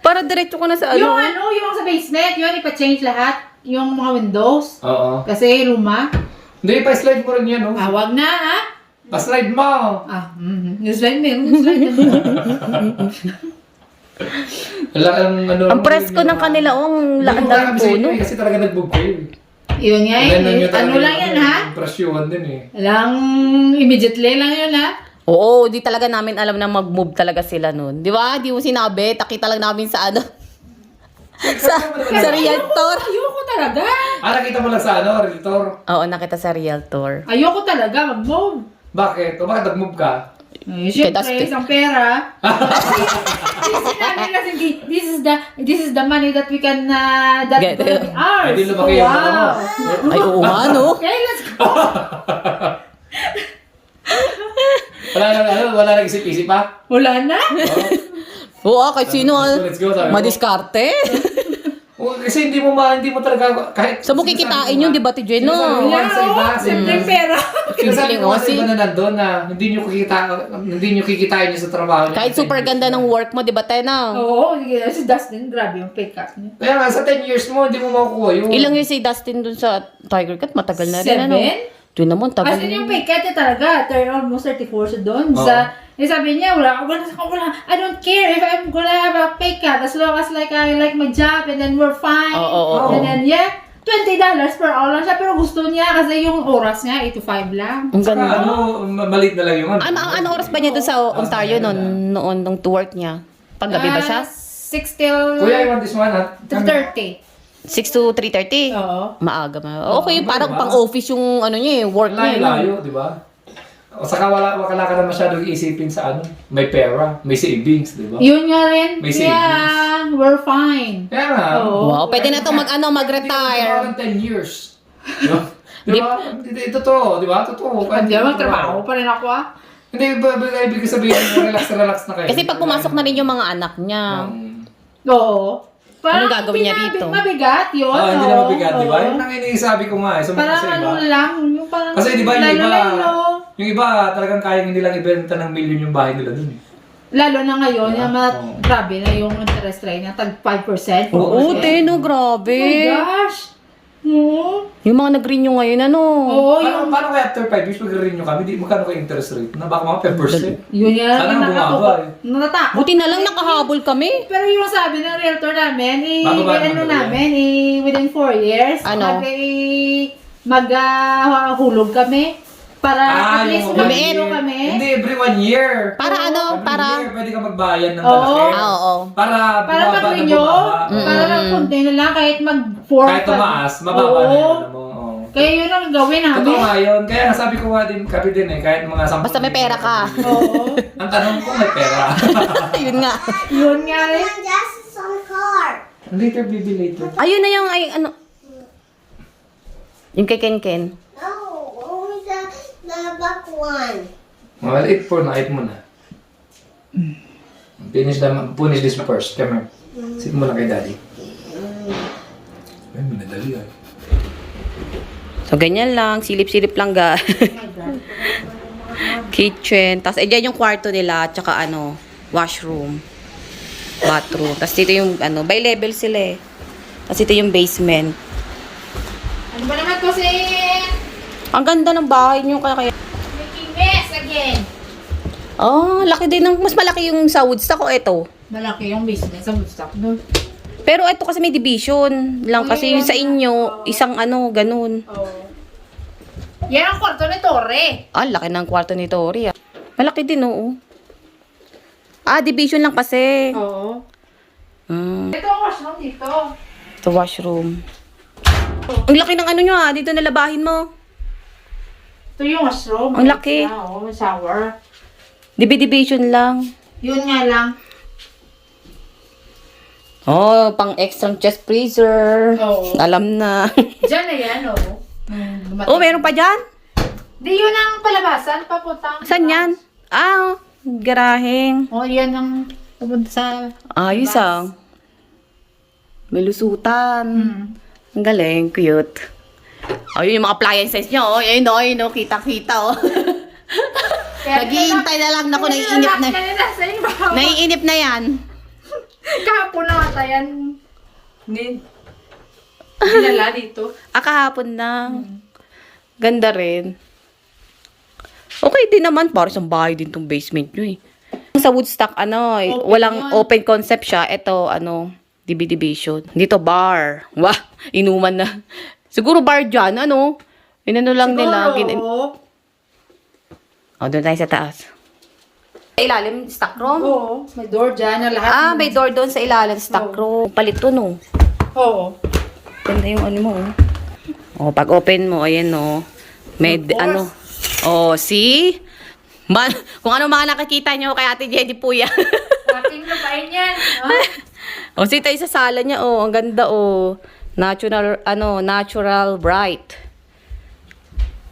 Para diretso ko na sa Yung ano. yung sa basement, yun, ipa-change lahat. Yung mga windows. Oo. Kasi luma. Hindi, ipa-slide mo rin yan, oh. Ah, wag na, ha? Pa-slide mo. Ah, yung slide na yun. Yung slide na yun. Wala ang ano. Ang presko ng kanila, ang laan-laan puno. Kasi talaga nag-book kayo. Yun nga eh. Ano lang yan, ha? Impresyon din eh. Lang, immediately lang yun, ha? Oo, di talaga namin alam na mag-move talaga sila nun. Di ba? Di mo sinabi. Takita lang namin sa ano. sa Realtor. Ayoko talaga. Ah, nakita mo lang sa ano, Realtor? Oo, nakita sa Realtor. Ayoko talaga mag-move. Bakit? O bakit nag-move ka? Eh, syempre, Dustin. isang pera. Sinabi kasi, this is the money that we can, that Get. gonna be ours. Ay, di lumaki yung ano mo. Ay, oo nga, no? Okay, let's go. Wala nang isip-isip pa? Wala na. Oo, kahit sino, Let's go, sabi mo. madiskarte. Kasi hindi mo talaga, kahit... Sa mo kikitain yun, di ba, Tijen, no? Sinasabi mo Wala, sa iba, oh. Siyempre, pera. Sinasabi Feeling mo ko sa kasi. iba na nandun na hindi nyo kikitain nyo sa trabaho nyo. Kahit super ganda ng work mo, di ba, Tena? Oo, si Dustin, grabe yung pay cut niya. Kaya nga, sa 10 years mo, hindi mo makukuha yun. Ilang years si Dustin dun sa Tiger Cut? Matagal na rin, ano? 7? Doon naman, tagal As in yung pay cut niya talaga, almost 34 siya doon. Oo. Sabi niya, wala, I don't care if I'm gonna have a pay cut as long as like I like my job and then we're fine. Oo. And then yeah, $20 per hour lang siya, pero gusto niya kasi yung oras niya, 8 to 5 lang. Ang Saka ganda. maliit na lang yung ano. Ano oras ba niya doon sa Ontario noon nung to work niya? Paggabi ba siya? 6 till Kuya, you want this one, ha? 30. 6 to 3:30? Oo. Maaga ma. Okay, Oo, parang diba? pang-office yung ano niya, work niya. no? Layo, di ba? O saka wala ka na masyadong isipin sa ano. May pera, may savings, di ba? Yun nga rin. May Yeah, we're fine. Kaya nga. Oo. Wow, pwede na to mag-retire. Hindi ko 10 years. Di ba? Di ba? Ito to, di ba? Totoo. Hindi naman, trabaho pa rin ako ah. Hindi, ibig sabihin, relax na kayo. Kasi pag pumasok na rin yung mga anak niya. Oo. Anong gagawin niya rito? Mabigat yun. Hindi na mabigat, di ba? Oo. Yun ang inisabi ko nga, sa mga Parang sa iba. ano lang, yung parang Kasi di ba yung iba, lalo, yung iba talagang kayang hindi lang ibenta ng milyon yung bahay nila dun eh. lalo na ngayon, Diba? yung Oo. grabe na yung interest rate niya, tag 5%. Oo, 4%. Teno, grabe. Oh my gosh! Oo. Yung mga nag-renew ngayon, ano? Oo, yung, Paano kaya after 5 years mag-renew kami? Magkano kayo interest rate? Na baka mga 5%? yun yan. Sana nga bumaba eh. Natatakot. Buti na lang nakahabol kami. Pero yung sabi ng realtor namin, Bababa ano naman daw namin, within 4 years, Ano? maghulog kami. Para at least yung one lumiit. year. kami. Hindi, every 1 year. Para ano? Every Para... year, pwede ka magbayad ng Oo. malaki. Oo. Para bumaba na pag-renew, bumaba. para lang konti na lang, kahit mag-4. Kahit tumaas, mababa na yun. Ano mo. Oo. Kaya yun ang gawin namin. Totoo nga yun. Kaya nasabi ko nga din, kami din eh, kahit mga 10. Basta may pera ka. Oo. Ang tanong ko, may pera. Yun nga. Yun nga rin. And that's some car. Later, baby, later. Ayun na yung, ano... Yung kay Ken. No, only the back one. Well, eat muna. Finish this first. Come here. Sit muna kay daddy. Ay, minadali ay. So, ganyan lang. Silip-silip lang ga. Kitchen. Tapos, dyan yung kwarto nila. Tsaka, washroom. Bathroom. Tapos, dito yung, by level sila eh. Tapos ito yung basement. Ano ba naman to, Sin? Ang ganda ng bahay niyo kaya. Making mess again. Oh, laki din ng mas malaki yung sa Woodstock o ito. Malaki yung basement sa Woodstock doon. Pero ito kasi may division lang kasi yung sa inyo, isang ano, ganun. Oh. Yan ang kwarto ni Torre. Ah, laki ng kwarto ni Tori. Ah. Malaki din, oo. Ah, division lang kasi. Oo. Hmm, Ito ang washroom dito. ito washroom. Ang laki ng ano nyo ah, dito nalabahin mo. Ito yung washroom. Ang laki. Oo, may shower. Division lang. Yun nga lang. Oh, pang extra chest freezer. Oo. Alam na. Diyan na yan, oo. Oh, meron pa dyan? Di yun ang palabasan, papunta. Saan yan? Ah, garaheng. Oh, yan ang pupunta sa... Ayos ah. May lusutan. Ang galing, cute. Ayun yung mga appliances nyo. Oh, ayun oh, ayun oh, kita-kita oh. Naghihintay na lang ako, naiinip na. Naiinip na yan. Kahapon na ata yan. Dinala dito. Ah, kahapon lang. Ganda rin. Okay din naman, para sa bahay din tong basement nyo eh. Sa Woodstock, ano, Open walang yun. open concept siya. Ito, ano, division. Dito, bar. Wah, inuman na. Siguro bar dyan, ano? Inano lang nila. Oo. Oh, doon tayo sa taas. Sa ilalim, stock room? Oo. May door dyan na lahat. Ah, may door doon sa ilalim, stock room. Palit to, no? Oo. Ganda yung ano mo, oh. Oh, pag open mo, ayan, oh. May, Of course. ano. Oh, see? Kung ano mga nakikita nyo kay Ate Jenny po yan. Aking lupain yan. Oh, see tayo sa sala niya, oh. Ang ganda, oh. Natural, ano, natural bright.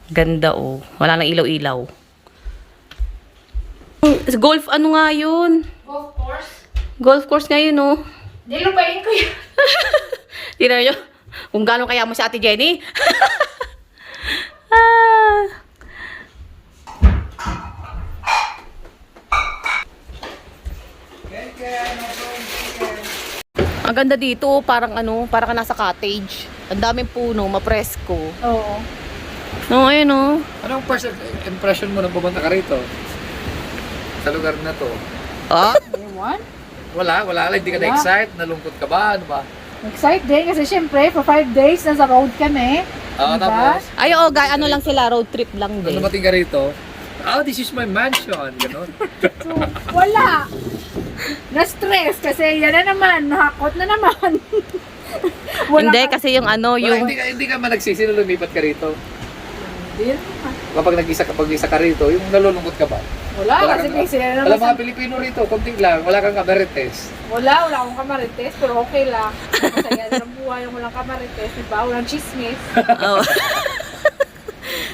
Ganda, oh. Wala nang ilaw-ilaw. Golf, ano nga yun? Of course. Golf course ngayon, oh. Di lupain ko yan. Tignan nyo. Kung gano'n kaya mo si Ate Jenny. Ah. Ang ganda dito, parang ano, parang ka nasa cottage. Ang daming puno, mapresko. Oo. No, ayun oh. Anong first impression mo nang pumunta ka rito? Sa lugar na to? Ah? Ewan. Wala. Hindi ka Wala. na-excite? Nalungkot ka ba? Ano ba? Excited din kasi syempre for 5 days nasa road kami. Ah, Diba? tapos, Ay, oh, ano lang sila, road trip lang nung din. dumating ka rito, this is my mansion. Ganon. So, wala. Na-stress kasi yan na naman, nahakot na naman. Hindi, kasi yung ano, Wala, yung... hindi ka man nagsisi na lumipat ka rito. Hindi naman. Kapag nag-isa ka rito, yung nalulungkot ka ba? Wala kasi kasi yan na Alam naman. mga Pilipino rito, konting lang, wala kang kabarites. Wala akong kamarites, pero okay lang. Masaya na ang buhay yung walang kamarites, diba? Walang chismis. Oh.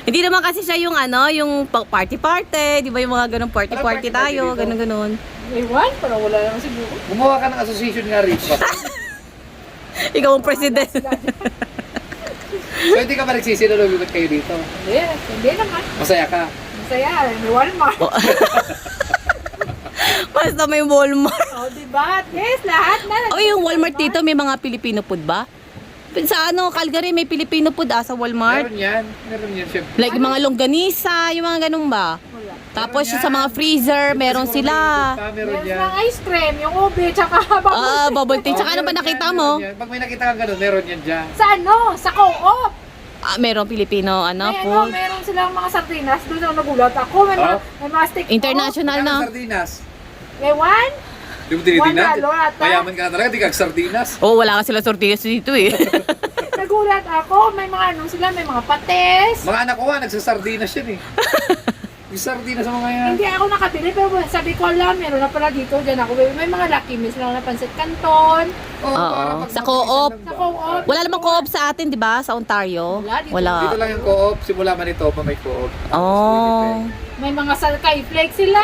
Hindi naman kasi siya yung ano, yung party-party, di ba yung mga ganun party-party Party-party tayo, dito. ganun-ganun. Ewan, pero wala naman siguro. Gumawa ka ng association nga rito. Ikaw ang president. So hindi ka ba nagsisi na lumipat kayo dito? Hindi naman. Masaya ka? Masaya, may Walmart. Basta may Walmart. Oh, diba? Yes, lahat na. O yung Walmart dito, may mga Filipino food ba? Sa ano, Calgary, may Filipino food sa Walmart. Meron yan, syempre. Like yung mga longganisa, yung mga ganun ba? Wala. Tapos yung sa mga freezer, meron sila. Meron Meron yan. ng ice cream, yung ube, tsaka Ah, bubble tea. Tsaka ano ba meron nakita yan, mo? meron yan. Pag may nakita kang ganun, meron yan dyan. Sa ano? Sa co-op. Ah, meron Filipino, ano, May food. meron silang mga sardinas. Doon ako nagulat ako. May mga steak. International Kaya na. sardinas. Ewan? Di mo tinitingnan? $1 ata. Mayaman ka na talaga, di ka sardinas. Oh, wala ka sila sortillas dito eh. Nagulat ako. May mga ano sila, may mga pates. Mga anak ko nga, nagsasardinas yan eh. Yung sardinas sa mga yan. Hindi ako nakabili, pero sabi ko alam, meron na pala dito. Diyan ako. May mga Lucky Miss lang na pansit canton. Oo, para pag Sa co-op. Sa co-op. Wala namang co-op sa atin, di ba? Sa Ontario. Wala, dito. Dito lang yung co-op, simula Manitoba may co-op. Oh. May mga salkay flakes sila.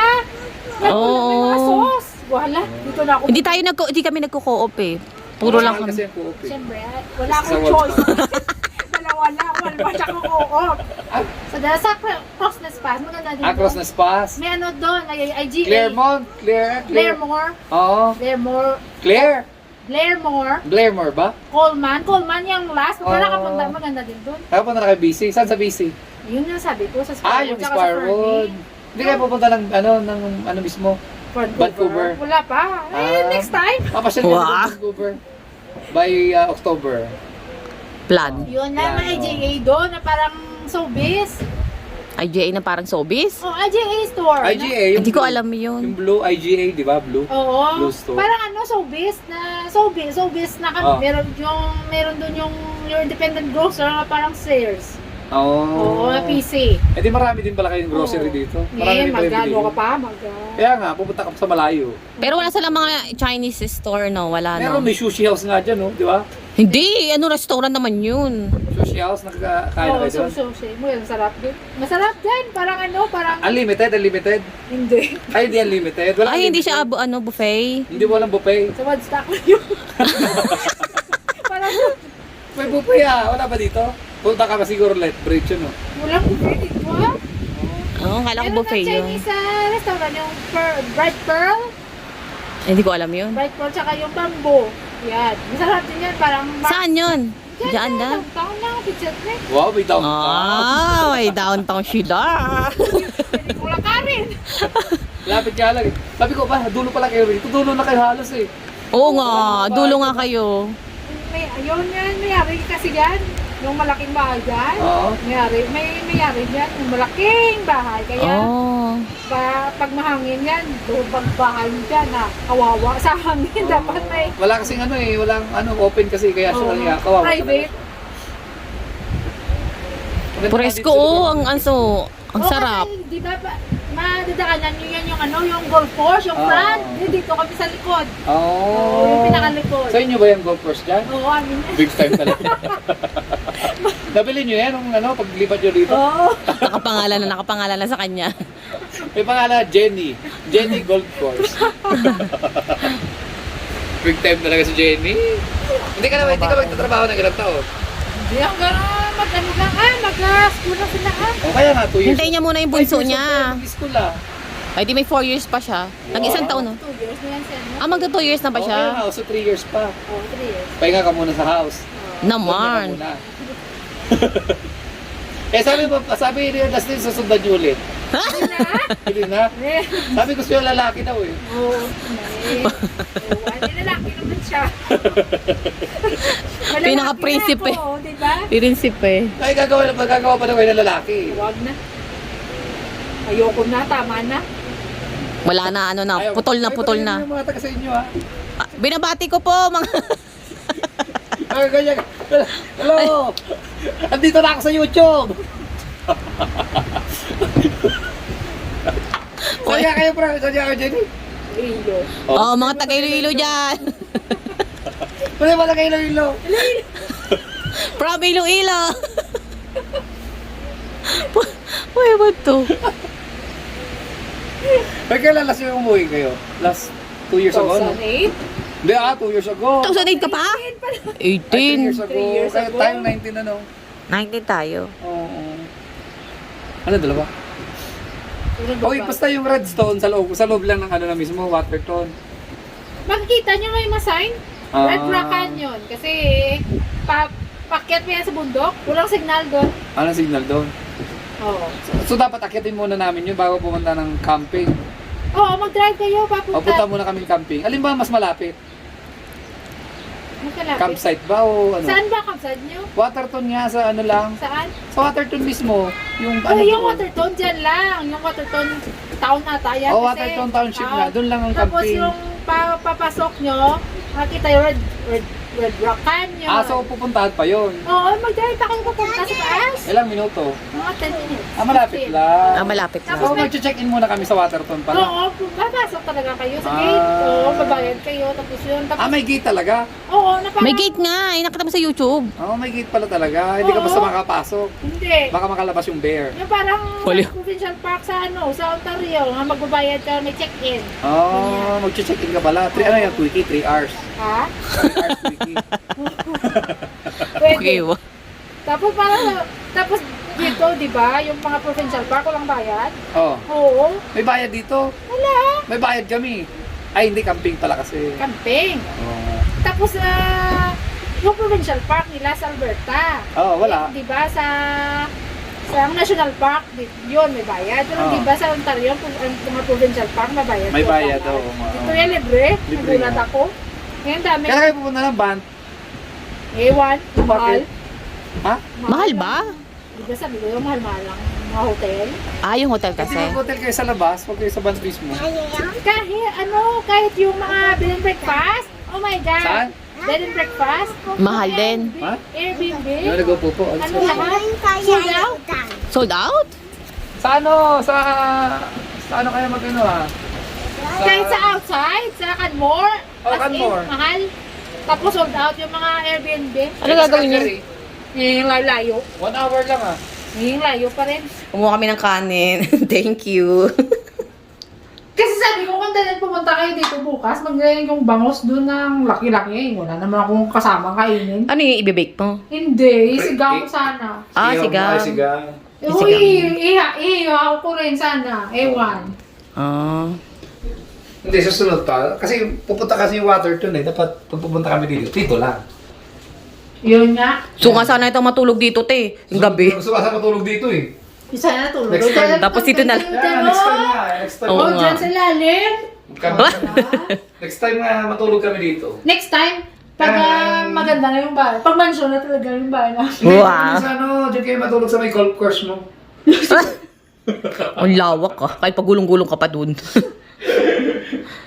May mga sauce. Wala, dito na ako. Hindi kami nagko-co-op eh. Puro lang Mahal kami. kasi yung co-op eh. Siyempre, wala akong Sa choice. Wala. Wala siya co-op. So, dahil sa Cross na Spas, maganda din Across doon. na spas. May ano doon, ay IGA. Claremont. Claire. Claremore. Oo. Claremore. Claire. Blairmore ba? Coleman yung last. Oh. Para maganda din doon. Nakapunta na kay BC. Saan sa BC? Yun yung sabi ko sa Sparwood. Yung tsaka sa Sparwood. Fernie. Hindi kayo pupunta ng ano mismo? Vancouver. Wala pa. Next time. Papasyal ka Wow. sa Vancouver. By October. Plan. Yun na, may Yan, IGA doon na parang showbiz. IGA na parang showbiz? Oh, IGA store. IGA, yung Hindi ko blue. alam yun. Yung blue IGA, di ba? Blue. Oo. Blue store. Parang showbiz na kami. Oh. Meron doon yung independent grocer na parang Sears. Oo. Oo, PC. Eh di marami din pala kayong grocery dito. Marami din pala magano yung ka pa, Kaya nga, pupunta ka pa sa malayo. Pero wala silang mga Chinese store, no? Wala, Meron, no? may sushi house nga dyan, no? Di ba? Hindi! Ano, restaurant naman yun. Sushi house, nakakain na Oo, kayo doon. sushi. Masarap din. Masarap din. Parang parang Unlimited. hindi. Ay, hindi unlimited. Wala Ay, hindi siya unlimited. buffet. Hindi walang buffet. Sa one stock na yun. Parang May buffet wala ba dito? Punta ka pa siguro Let Bridge yun, no? walang buffet dito ah. Oo, kala ko Meron buffet ng yun. Chinese restaurant, yung Bright Pearl. Hindi ko alam yun. Bright Pearl, tsaka yung Bamboo. Yan. Masarap din yan. Parang Saan yun? Diyan na? Downtown na. Picture trip. Wow, may downtown. Ah, may downtown sila. Pwede ko lang ka rin. Lapit ka lang eh. Sabi ko ba, dulo pala kayo rito. Dulo na kayo halos eh. Oo nga, dulo nga kayo. Mayari kasi yan. Yung malaking bahay dyan. Oo. Mayari dyan. Yung malaking bahay. Kaya Oh. pag mahangin yan, pag bahay dyan na kawawa sa hangin. Dapat may Wala kasing walang open kasi kaya siya kawawa. private. Talaga. Presko, ang sarap. Kasi, di ba, madadaanan nyo yan yung golf course, yung front. Dito kami sa likod. Yung pinakalikod. Sa inyo ba yung golf course dyan? Oo, amin. Big time talaga. Nabili nyo yan nung paglipat nyo dito? Oo. Nakapangalan na sa kanya. May pangalan, Jenny. Jenny Golf Course. Big time talaga si Jenny. Hindi ka magtatrabaho ng ilang taon. Hindi ako gano'n mag-school na sila O kaya nga, 2 years. Hintayin niya muna yung bunso 5 years niya. Mag-school Ay, di may 4 years pa siya. Nag-isang taon, no? 2 years na yan siya. Ah, magta 2 years na ba Kaya siya? nga, so 3 years pa. Oo, 3 years. Pahinga ka muna sa house. Naman. Doon ka muna. sabi ni Dustin, susundan niyo ulit. Hindi na. Sabi gusto yung lalaki daw eh. Oo. Hindi lalaki naman siya. Pinaka-prinsipe. Diba? Prinsipe. Ay, magagawa pa daw kayo ng lalaki. Huwag na. Ayoko na, tama na. Wala na, Ayaw. putol na, Ay, putol patayin na. mo yung mga taga sa inyo ha. Binabati ko po, mga... Ay, ganyan. Hello! Andito na ako sa YouTube! Sanya kayo, bro. Sanya kayo, Jenny. Iyo. Oh, mga taga Iloilo dyan. Pwede ba taga Iloilo? From Iloilo. Uy, ba't to? Ay, kailan last yung umuwi kayo? Last 2 years ago, no? 2008? Hindi 2 years ago. 2008 ka pa? 3 years 18. ago. 3 years Kaya ago. tayong 19 ano. 19 tayo. Oo. Ano, dalawa? Okay, basta yung redstone sa loob lang ng na mismo, Waterton. Makikita nyo may masign? Ah. Red Rock Canyon. Kasi pakyat mo yan sa bundok. Walang signal doon. Anong signal doon? Oo. So dapat akyatin muna namin yun bago pumunta ng camping. Oo, mag-drive kayo. O punta Papunta. muna kami camping. Alin ba mas malapit? Magkalapit. Campsite ba o ano? Saan ba campsite nyo? Waterton nga sa ano lang. Saan? Sa Waterton mismo. Yung Oh, yung doon. Waterton dyan lang. Yung Waterton town ata yan. Oh, kasi- Waterton Township nga. Doon lang ang Tapos camping. yung papasok nyo, makikita yung Red Rock Canyon. So pupuntahan pa yun. Oo, mag-drive pa kayo papunta sa taas. Ilang minuto? Mga 10 minutes. Malapit 15. lang. Malapit na. So mag-check-in muna kami sa Waterton pala. Oo, papasok talaga kayo sa gate. Oo, babayad kayo. Tapos yun. Tapos, May gate talaga? oo, na parang, May gate nga. Nakita mo sa YouTube. May gate pala talaga. Hindi ka Oo. basta makapasok. Hindi. Baka makalabas yung bear. Yung parang Wala. provincial park sa sa Ontario, nga magbabayad ka, may check-in. Mag-check-in ka pala. 3 quickie? 3 hours. Ha? 3 hours quickie. Pwede. Okay. Tapos dito, di ba, yung mga provincial park, walang bayad? Oh, Oo. may bayad dito. Wala. May bayad kami. Ay, hindi camping pala kasi. Camping. Oh. Tapos, yung provincial park nila sa Alberta. Oo, wala. Di ba sa National Park, yun, may bayad. Pero Oo. di ba sa Ontario, ang mga provincial park, may bayad. May doon. bayad, oo. Ito yan, libre. Libre Nagulat nga. ako. Ngayon dami. Kaya kayo pupunta ng band? Ewan, mahal. Ha? Mahal ba? Di ba sabi ko, yung mahal-mahal lang. Mga hotel. Ah, yung hotel Kasi kasi. mag-hotel kayo sa labas, huwag kayo sa band mismo. Kahit yung mga bed and breakfast. Oh my God. Saan? Bed and breakfast. Mahal din. Ha? Airbnb. Yung nag-upo po. Ano lahat? Sold out? Sold out? Sa ano? Sa ano kaya mag-ano ha? Kahit sa outside, sa Canmore. Oh, as in, Canmore. mahal. Tapos sold out yung mga Airbnb. Ano gagawin niyo? Yung layo. 1 hour lang ha. Yung layo pa rin. Kumuha kami ng kanin. Thank you. Kasi sabi ko, kung dahil pumunta kayo dito bukas, maglayan yung bangos doon ng laki-laki. Wala naman akong kasama kainin. Ano yung ibibake mo? Hindi, isigaw ko sana. Ah, sigaw. Sigaw. Uy, ihaw ko rin sana. Ewan. Ah. Hindi, susunod pa. Kasi pupunta kasi yung water tun eh. Dapat pag pupunta kami dito lang. Yun nga. So nga sana itong matulog dito, te. Yung gabi. Gusto ka sa matulog dito eh. Isa na tulog. Next time. Tapos dito na- Yeah, next time nga. Next time. Oo Oh, nga. dyan sa lalim. Next time nga matulog kami dito. Next time, pag maganda na yung bahay. Pag mansyon na talaga yung bahay na. Wow. Sa ano, dyan kayo matulog sa may golf course mo. Ang lawak ka. Kahit pagulong-gulong ka pa dun.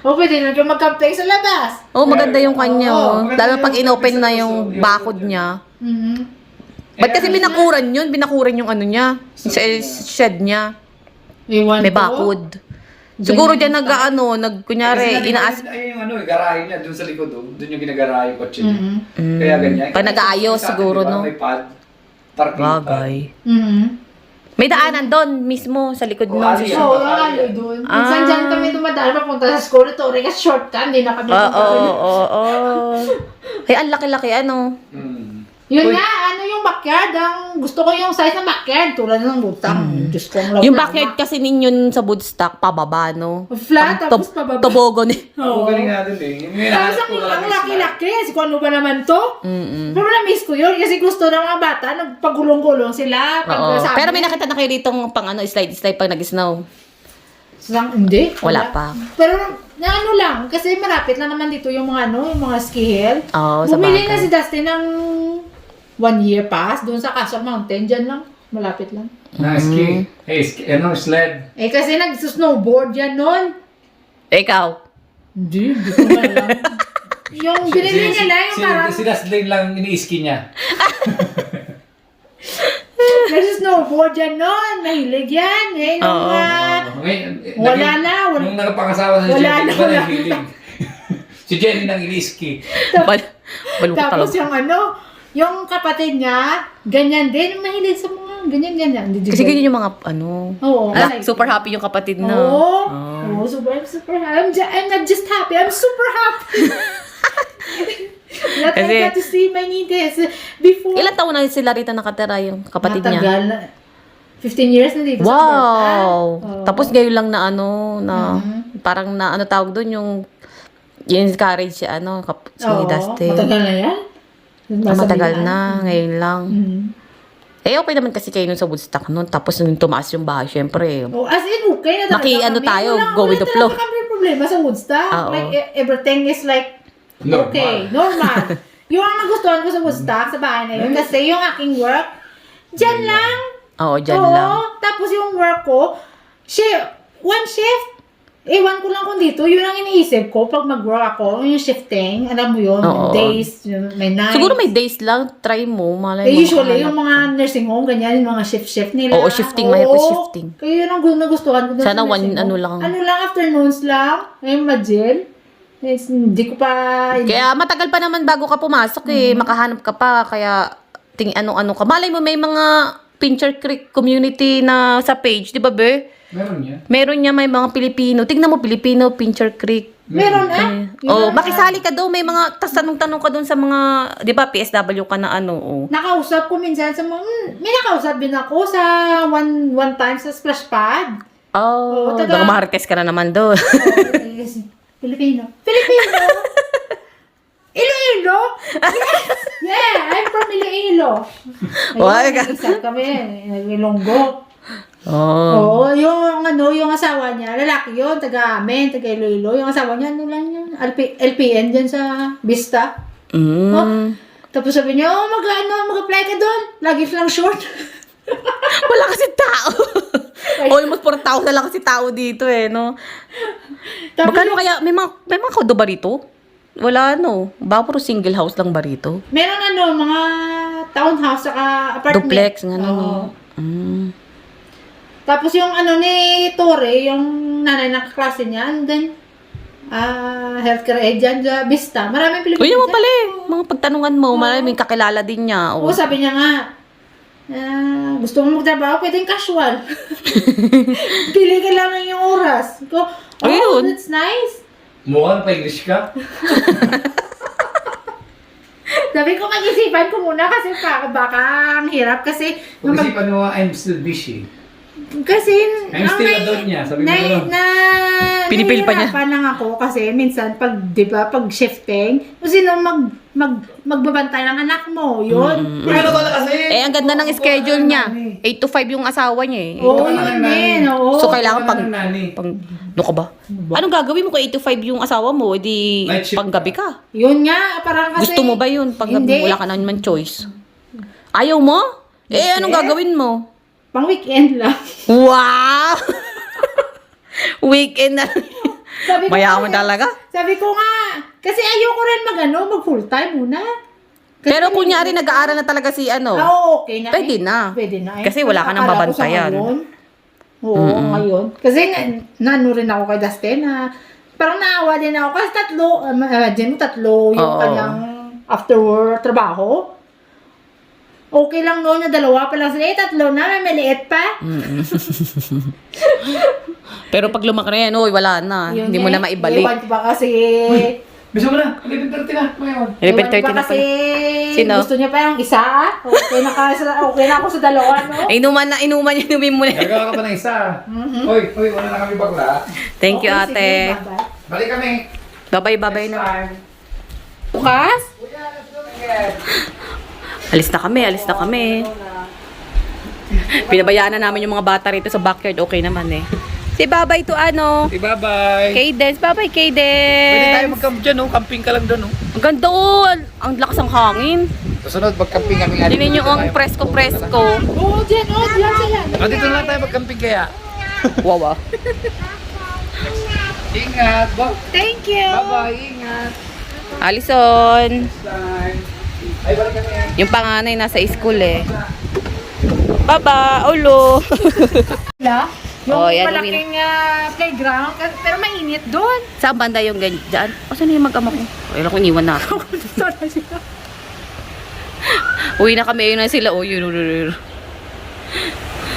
O pwede na kayo mag-camping sa labas. Oh, maganda yung kanya. Oo, Oh. maganda Lalo yung pag inopen na yung yung yung bakod yun. niya. Mhm. Ba't kasi binakuran yun? Binakuran yung ano niya. Sa shed niya. Iwan May ko. bakod. Siguro dyan kunyari, Kasi inaas... ayun yung ano, garahe niya dun sa likod doon. Doon yung ginagarahe yung kotse niya. Mhm. Kaya ganyan. Pag nag-aayos Sa atin, siguro, diba, no? May pad. Parking pad. Bagay. Mhm. May daanan doon mismo sa likod Oh, ng ali. sasakyan. Oo, nakalo doon. Minsan dyan kami dumadaan papunta sa school. Ito, rin kasi shortcut. Hindi na kami Oo. Ay, ang laki-laki ano. Yun Uy. nga, ano yung backyard? Ang gusto ko yung size ng backyard. Tulad ng butang. Diyos ko, ang Yung lawak. backyard kasi ninyo sa Woodstock, pababa, no? Flat, Ang tapos pababa. Tobogan eh. Oo, Oo. galing natin eh. Yung Tapos hinahanap ko ang talaga is laki-laki. Kasi kung ano ba naman to? Mm-mm. Pero na-miss ko yun. Kasi gusto ng mga bata, nagpagulong-gulong sila. Oo. Sabi- Pero may nakita na kayo dito pang slide pag nag-snow. Hindi. Wala pa. Pero na ano lang, kasi malapit lang naman dito yung mga yung mga ski hill. Oo, sa Bumili na bagay. si Dustin ng 1 year pass doon sa Castle Mountain. Diyan lang. Malapit lang. Na ski. Eh, ski. Ano, sled. Eh kasi nag-snowboard yan nun. Ikaw. Hindi ko alam. Yung binili niya lang, yung parang Si Daslane lang ini-ski niya. nag-snowboard yan nun. Nahilig yan. Eh, nung, Oo. Ngayon, wala na. Wala. Nung nagpangasawa sa Wala Jenny, na, iba wala na hiling. Si Jenny nang ini-ski. Balong ka Tapos talaga. yung yung kapatid niya, ganyan din. Mahilig sa mga ganyan-ganyan. Kasi ganyan yung mga Oo. super happy yung kapatid na. Oo. Ah. Oo, I'm super happy. I'm not just happy, I'm super happy. Not Kasi- I got to see my nieces before. Ilan taon na sila rito nakatira yung kapatid niya? Matagal na. 15 years na dito sa Wow! Alberta. Oo. Tapos ngayon lang na parang na tawag doon yung encourage si si Oo, Dustin. matagal na yan. Matagal na, ngayon lang. Mhm. Eh, okay naman kasi kayo nun sa Woodstock nun. Tapos nung tumaas yung bahay, syempre. Oh, as in, okay na talaga Maki-ano kami. tayo, Wala- go with wala the flow. talaga kami problema sa Woodstock. Oo. Like, everything is like, Normal. okay, normal. Yung ang nagustuhan ko sa Woodstock, sa bahay na yun, kasi yung aking work, dyan lang. Oo, dyan Oo. lang. Tapos yung work ko, one shift. Ewan ko lang kung dito, yun ang iniisip ko pag mag-work ako, yung shifting, alam mo yun, Oo. days, may nights. Siguro may days lang, try mo. Malay Eh, mo, usually, makahanap yung ka. mga nursing home, ganyan, yung mga shift nila. Oo, shifting, mahirap yung shifting. Kaya yun ang nagustuhan ko. doon Sana sa nursing one, home. ano lang. Ano lang, afternoons lang. Ngayon, ma-jail. Hindi ko pa... Kaya matagal pa naman bago ka pumasok eh. Makahanap ka pa. Kaya ano ka. Malay mo may mga Pincher Creek community na sa page. Di ba, Be? Meron niya. Meron niya may mga Pilipino. Tignan mo, Pilipino, Pincher Creek. Meron Oh, makisali ka doon. May mga, tas tanong-tanong ka doon sa mga, di ba, PSW ka na oh. Nakausap ko minsan sa mga... may nakausap din ako sa one time sa splash pad. Oh, Oo, taga- baka marites ka na naman doon. Filipino. Filipino! Iloilo? Yes! Yeah, I'm from Iloilo. Why? Nag-isap kami, nag-Ilonggo. Oh. Oo, yung yung asawa niya, lalaki yun, taga-amin, taga-Iloilo. Yung asawa niya, ano lang yun, LPN dyan sa Vista. Oh, tapos sabi niya, mag-apply ka doon. Lagi silang short. Wala kasi tao. Almost 4,000 lang kasi tao dito eh, no? Tapos, Magkano kaya, may mga kondo ba rito? Wala, no? Baka puro single house lang ba rito? meron mga townhouse saka apartment. Duplex, nga no? Oo. Mm. Tapos yung ni Tore, yung nanay ng klase niya, and then, healthcare agent sa Vista. Maraming Pilipino. Uy, naman dyan. pala eh. Mga pagtanungan mo, maraming kakilala din niya. Oo, sabi niya nga, gusto mo magtrabaho, pwedeng casual. Pili ka lang ng yung oras. Ko, Ayun. that's nice. Mukhang pa-English ka. Sabi ko, mag-isipan ko muna kasi baka ang hirap kasi Pag-isipan mo, I'm still busy. kasi I'm still alone niya, sabi mo gano'n. Pinipil pa niya. nahihirapan lang ako kasi minsan pag, di ba, pag shifting, kung sino magbabantay ng anak mo, yun. Ano ka na kasi? Eh, ang ganda ng schedule niya. 8 to 5 yung asawa niya eh. Oo, Ito ka yun ng nani. din, oo. So, kailangan Ito ka ng nani. ano ka ba? Anong gagawin mo kung 8 to 5 yung asawa mo? E di, Night shift panggabi ka. Yun nga, parang kasi... Gusto mo ba yun? Panggabi Hindi. mo, wala ka na naman choice. Ayaw mo? Eh, anong gagawin mo? Pang weekend lang. Wow! Weekend na. Sabi ko Mayaman nga, talaga. Sabi ko nga, kasi ayoko rin mag full time muna. Kasi, Pero kunyari nag-aaral na talaga si ano. okay na. Pwede na. Pwede na. Kasi wala ka nang Akala ko sa babantayan. ngayon. Oo, ngayon. Kasi naano rin ako kay Dustin na parang naawa din ako. Kasi imagine mo, tatlo yung Oo. kanyang after work trabaho. Okay lang noon na dalawa pa lang sila. Tatlo na, may maliit pa. Pero pag lumaki na yan, uy, wala na. Yun Hindi mo eh. na maibalik. Iwan ko ba kasi... Bisa mo na, 11:30 na, ngayon. Level Iwan ko 30 ba na kasi pala. Sino? gusto niya pa yung isa. Okay na ako sa dalawa, no? Ay, inumin mo na. Nagawa ka pa ng isa. Hoy, wala na kami bakla. Thank you, Okay, ate. sige, bye-bye. Balik kami. Babay-babay na. Time. Bukas? Alis na kami. Pinabayaan na namin yung mga bata rito sa backyard. Okay naman eh. Say bye-bye to ano. Okay, bye-bye. Cadence. Bye-bye, Pwede Cadence. tayo mag-camp dyan, no? Camping ka lang doon, no? Ang ganda oh. Ang lakas ng hangin. Susunod, mag-camping kami. Tingnan nyo ang presko-presko. Oo, dyan sila. Dito na lang tayo mag-camping kaya. Wow ah. Ingat, bye. Thank you. Bye-bye, ingat. Alison. Bye. Ay, balik kami. Yung panganay nasa school eh. Baba, ulo. Yung Oh, yan, malaking playground, pero mainit doon. Saan banda yung ganyan? O, saan yung mag-ama ko? Ayun ako, iniwan na ako. Uwi na kami, ayun na sila. Oh, yun.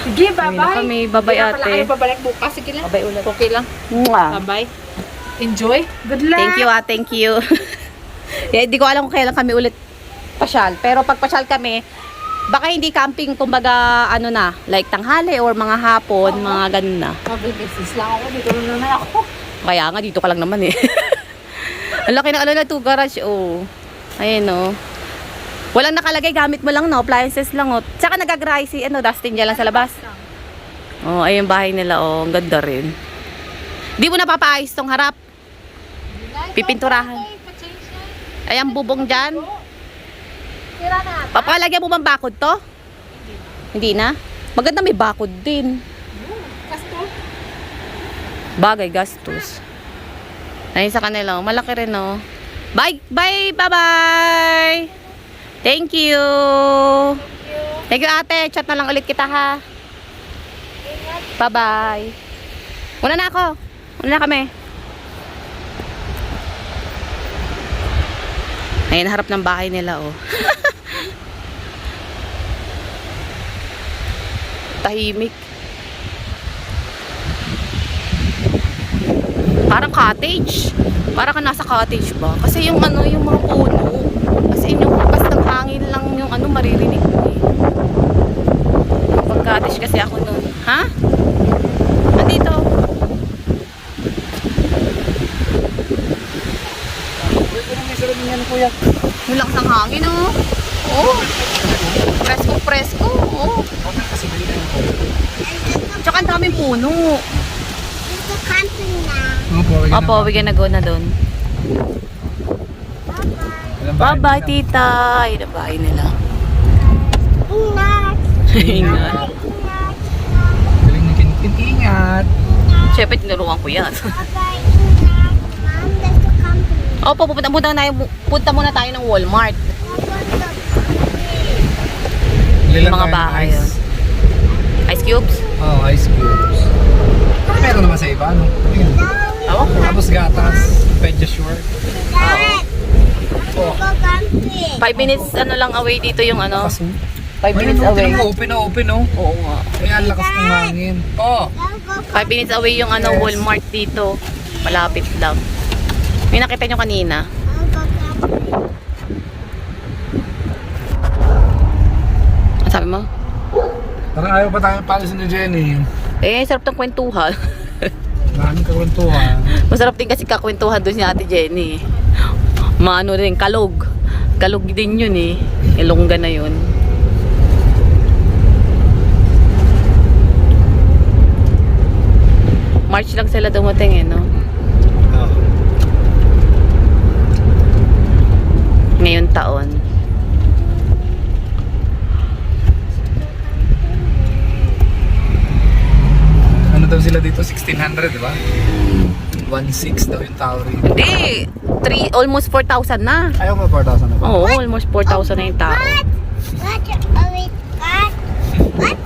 Sige, Uwi na bye-bye. kami, bye-bye Hindi na pala ate. kayo babalik bukas. Sige lang. Bye ulit. Okay lang. Mwah. Bye-bye. Enjoy. Good luck. Thank you thank you. Hindi ko alam kung kailan kami ulit pasyal. Pero pag pasyal kami, baka hindi camping, kumbaga ano na, like tanghali or mga hapon, mga ganun na. Mag-business lang ako. Dito lang naman ako. Kaya nga, dito ka lang naman eh. Ang laki ng na 2 garage, oh. Ayun, oh. Walang nakalagay, gamit mo lang, no? Appliances lang, oh. Tsaka nag-agray si, Dustin dyan lang sa labas. Oh, ayun bahay nila, oh. Ang ganda rin. Di mo napapaayos tong harap. Pipinturahan. Ay, ang bubong dyan. Tira na. Papalagyan mo bang bakod to? Hindi na? Maganda may bakod din. Kasto. Bagay, gastos. Ayun sa kanila, oh. Malaki rin, oh. Bye! Bye! Bye-bye! Thank you! Thank you, ate. Chat na lang ulit kita, ha? Bye-bye! Una na ako. Una na kami. Ayun, harap ng bahay nila, oh. Tahimik. Parang cottage. Parang ka nasa cottage ba? Kasi yung yung mga puno. Kasi yung lakas ng hangin lang yung maririnig mo eh. Pag cottage kasi ako nun. Ha? Andito. Pwede na may sarili niyan, kuya. no? Oh. Presko, presko. Oh. Tsaka ang daming puno. It's a camping now. Opo, we gonna go na doon. Bye-bye, tita. Ayun ang bahay nila. Ingat. Ingat. Galing na kinipin. Ingat. Siyempre, tinuruan ko yan. Bye-bye. Ingat. Mom, there's a camping. Opo, punta muna tayo ng Walmart. Ilan Mga tayo ng bahay. ice? Ice cubes? Oh, ice cubes. Meron naman sa iba, no? Ayun. Tawag ko. Tapos gatas, Pediasure. Dad, Oh, go camping. 5 minutes ano lang away dito yung ano. kaso. 5 minutes Ayun, away. Open na open, no? Oo nga. Kaya ang lakas ng hangin. Oh, Go 5 minutes away yung ano Yes. Walmart dito. Malapit lang. May nakita nyo kanina. camping. Ang sabi mo? parang ayaw pa tayo palisin ni Jenny. Eh, sarap ng kwentuhan. Maraming kakwentuhan. Masarap din kasi kakwentuhan doon si Ate Jenny. Maano rin, kalog. Kalog din yun eh. Ilongga na yun. March lang sila dumating eh, no? Oh. Ngayon taon. Ano daw sila dito? 1600, di ba? 1.6 daw yung tower rate. Hindi! Almost 4,000 na. Ayaw mo 4,000 na ba? Oo, almost 4,000 na yung tao. What? What? Oh, wait, what? What?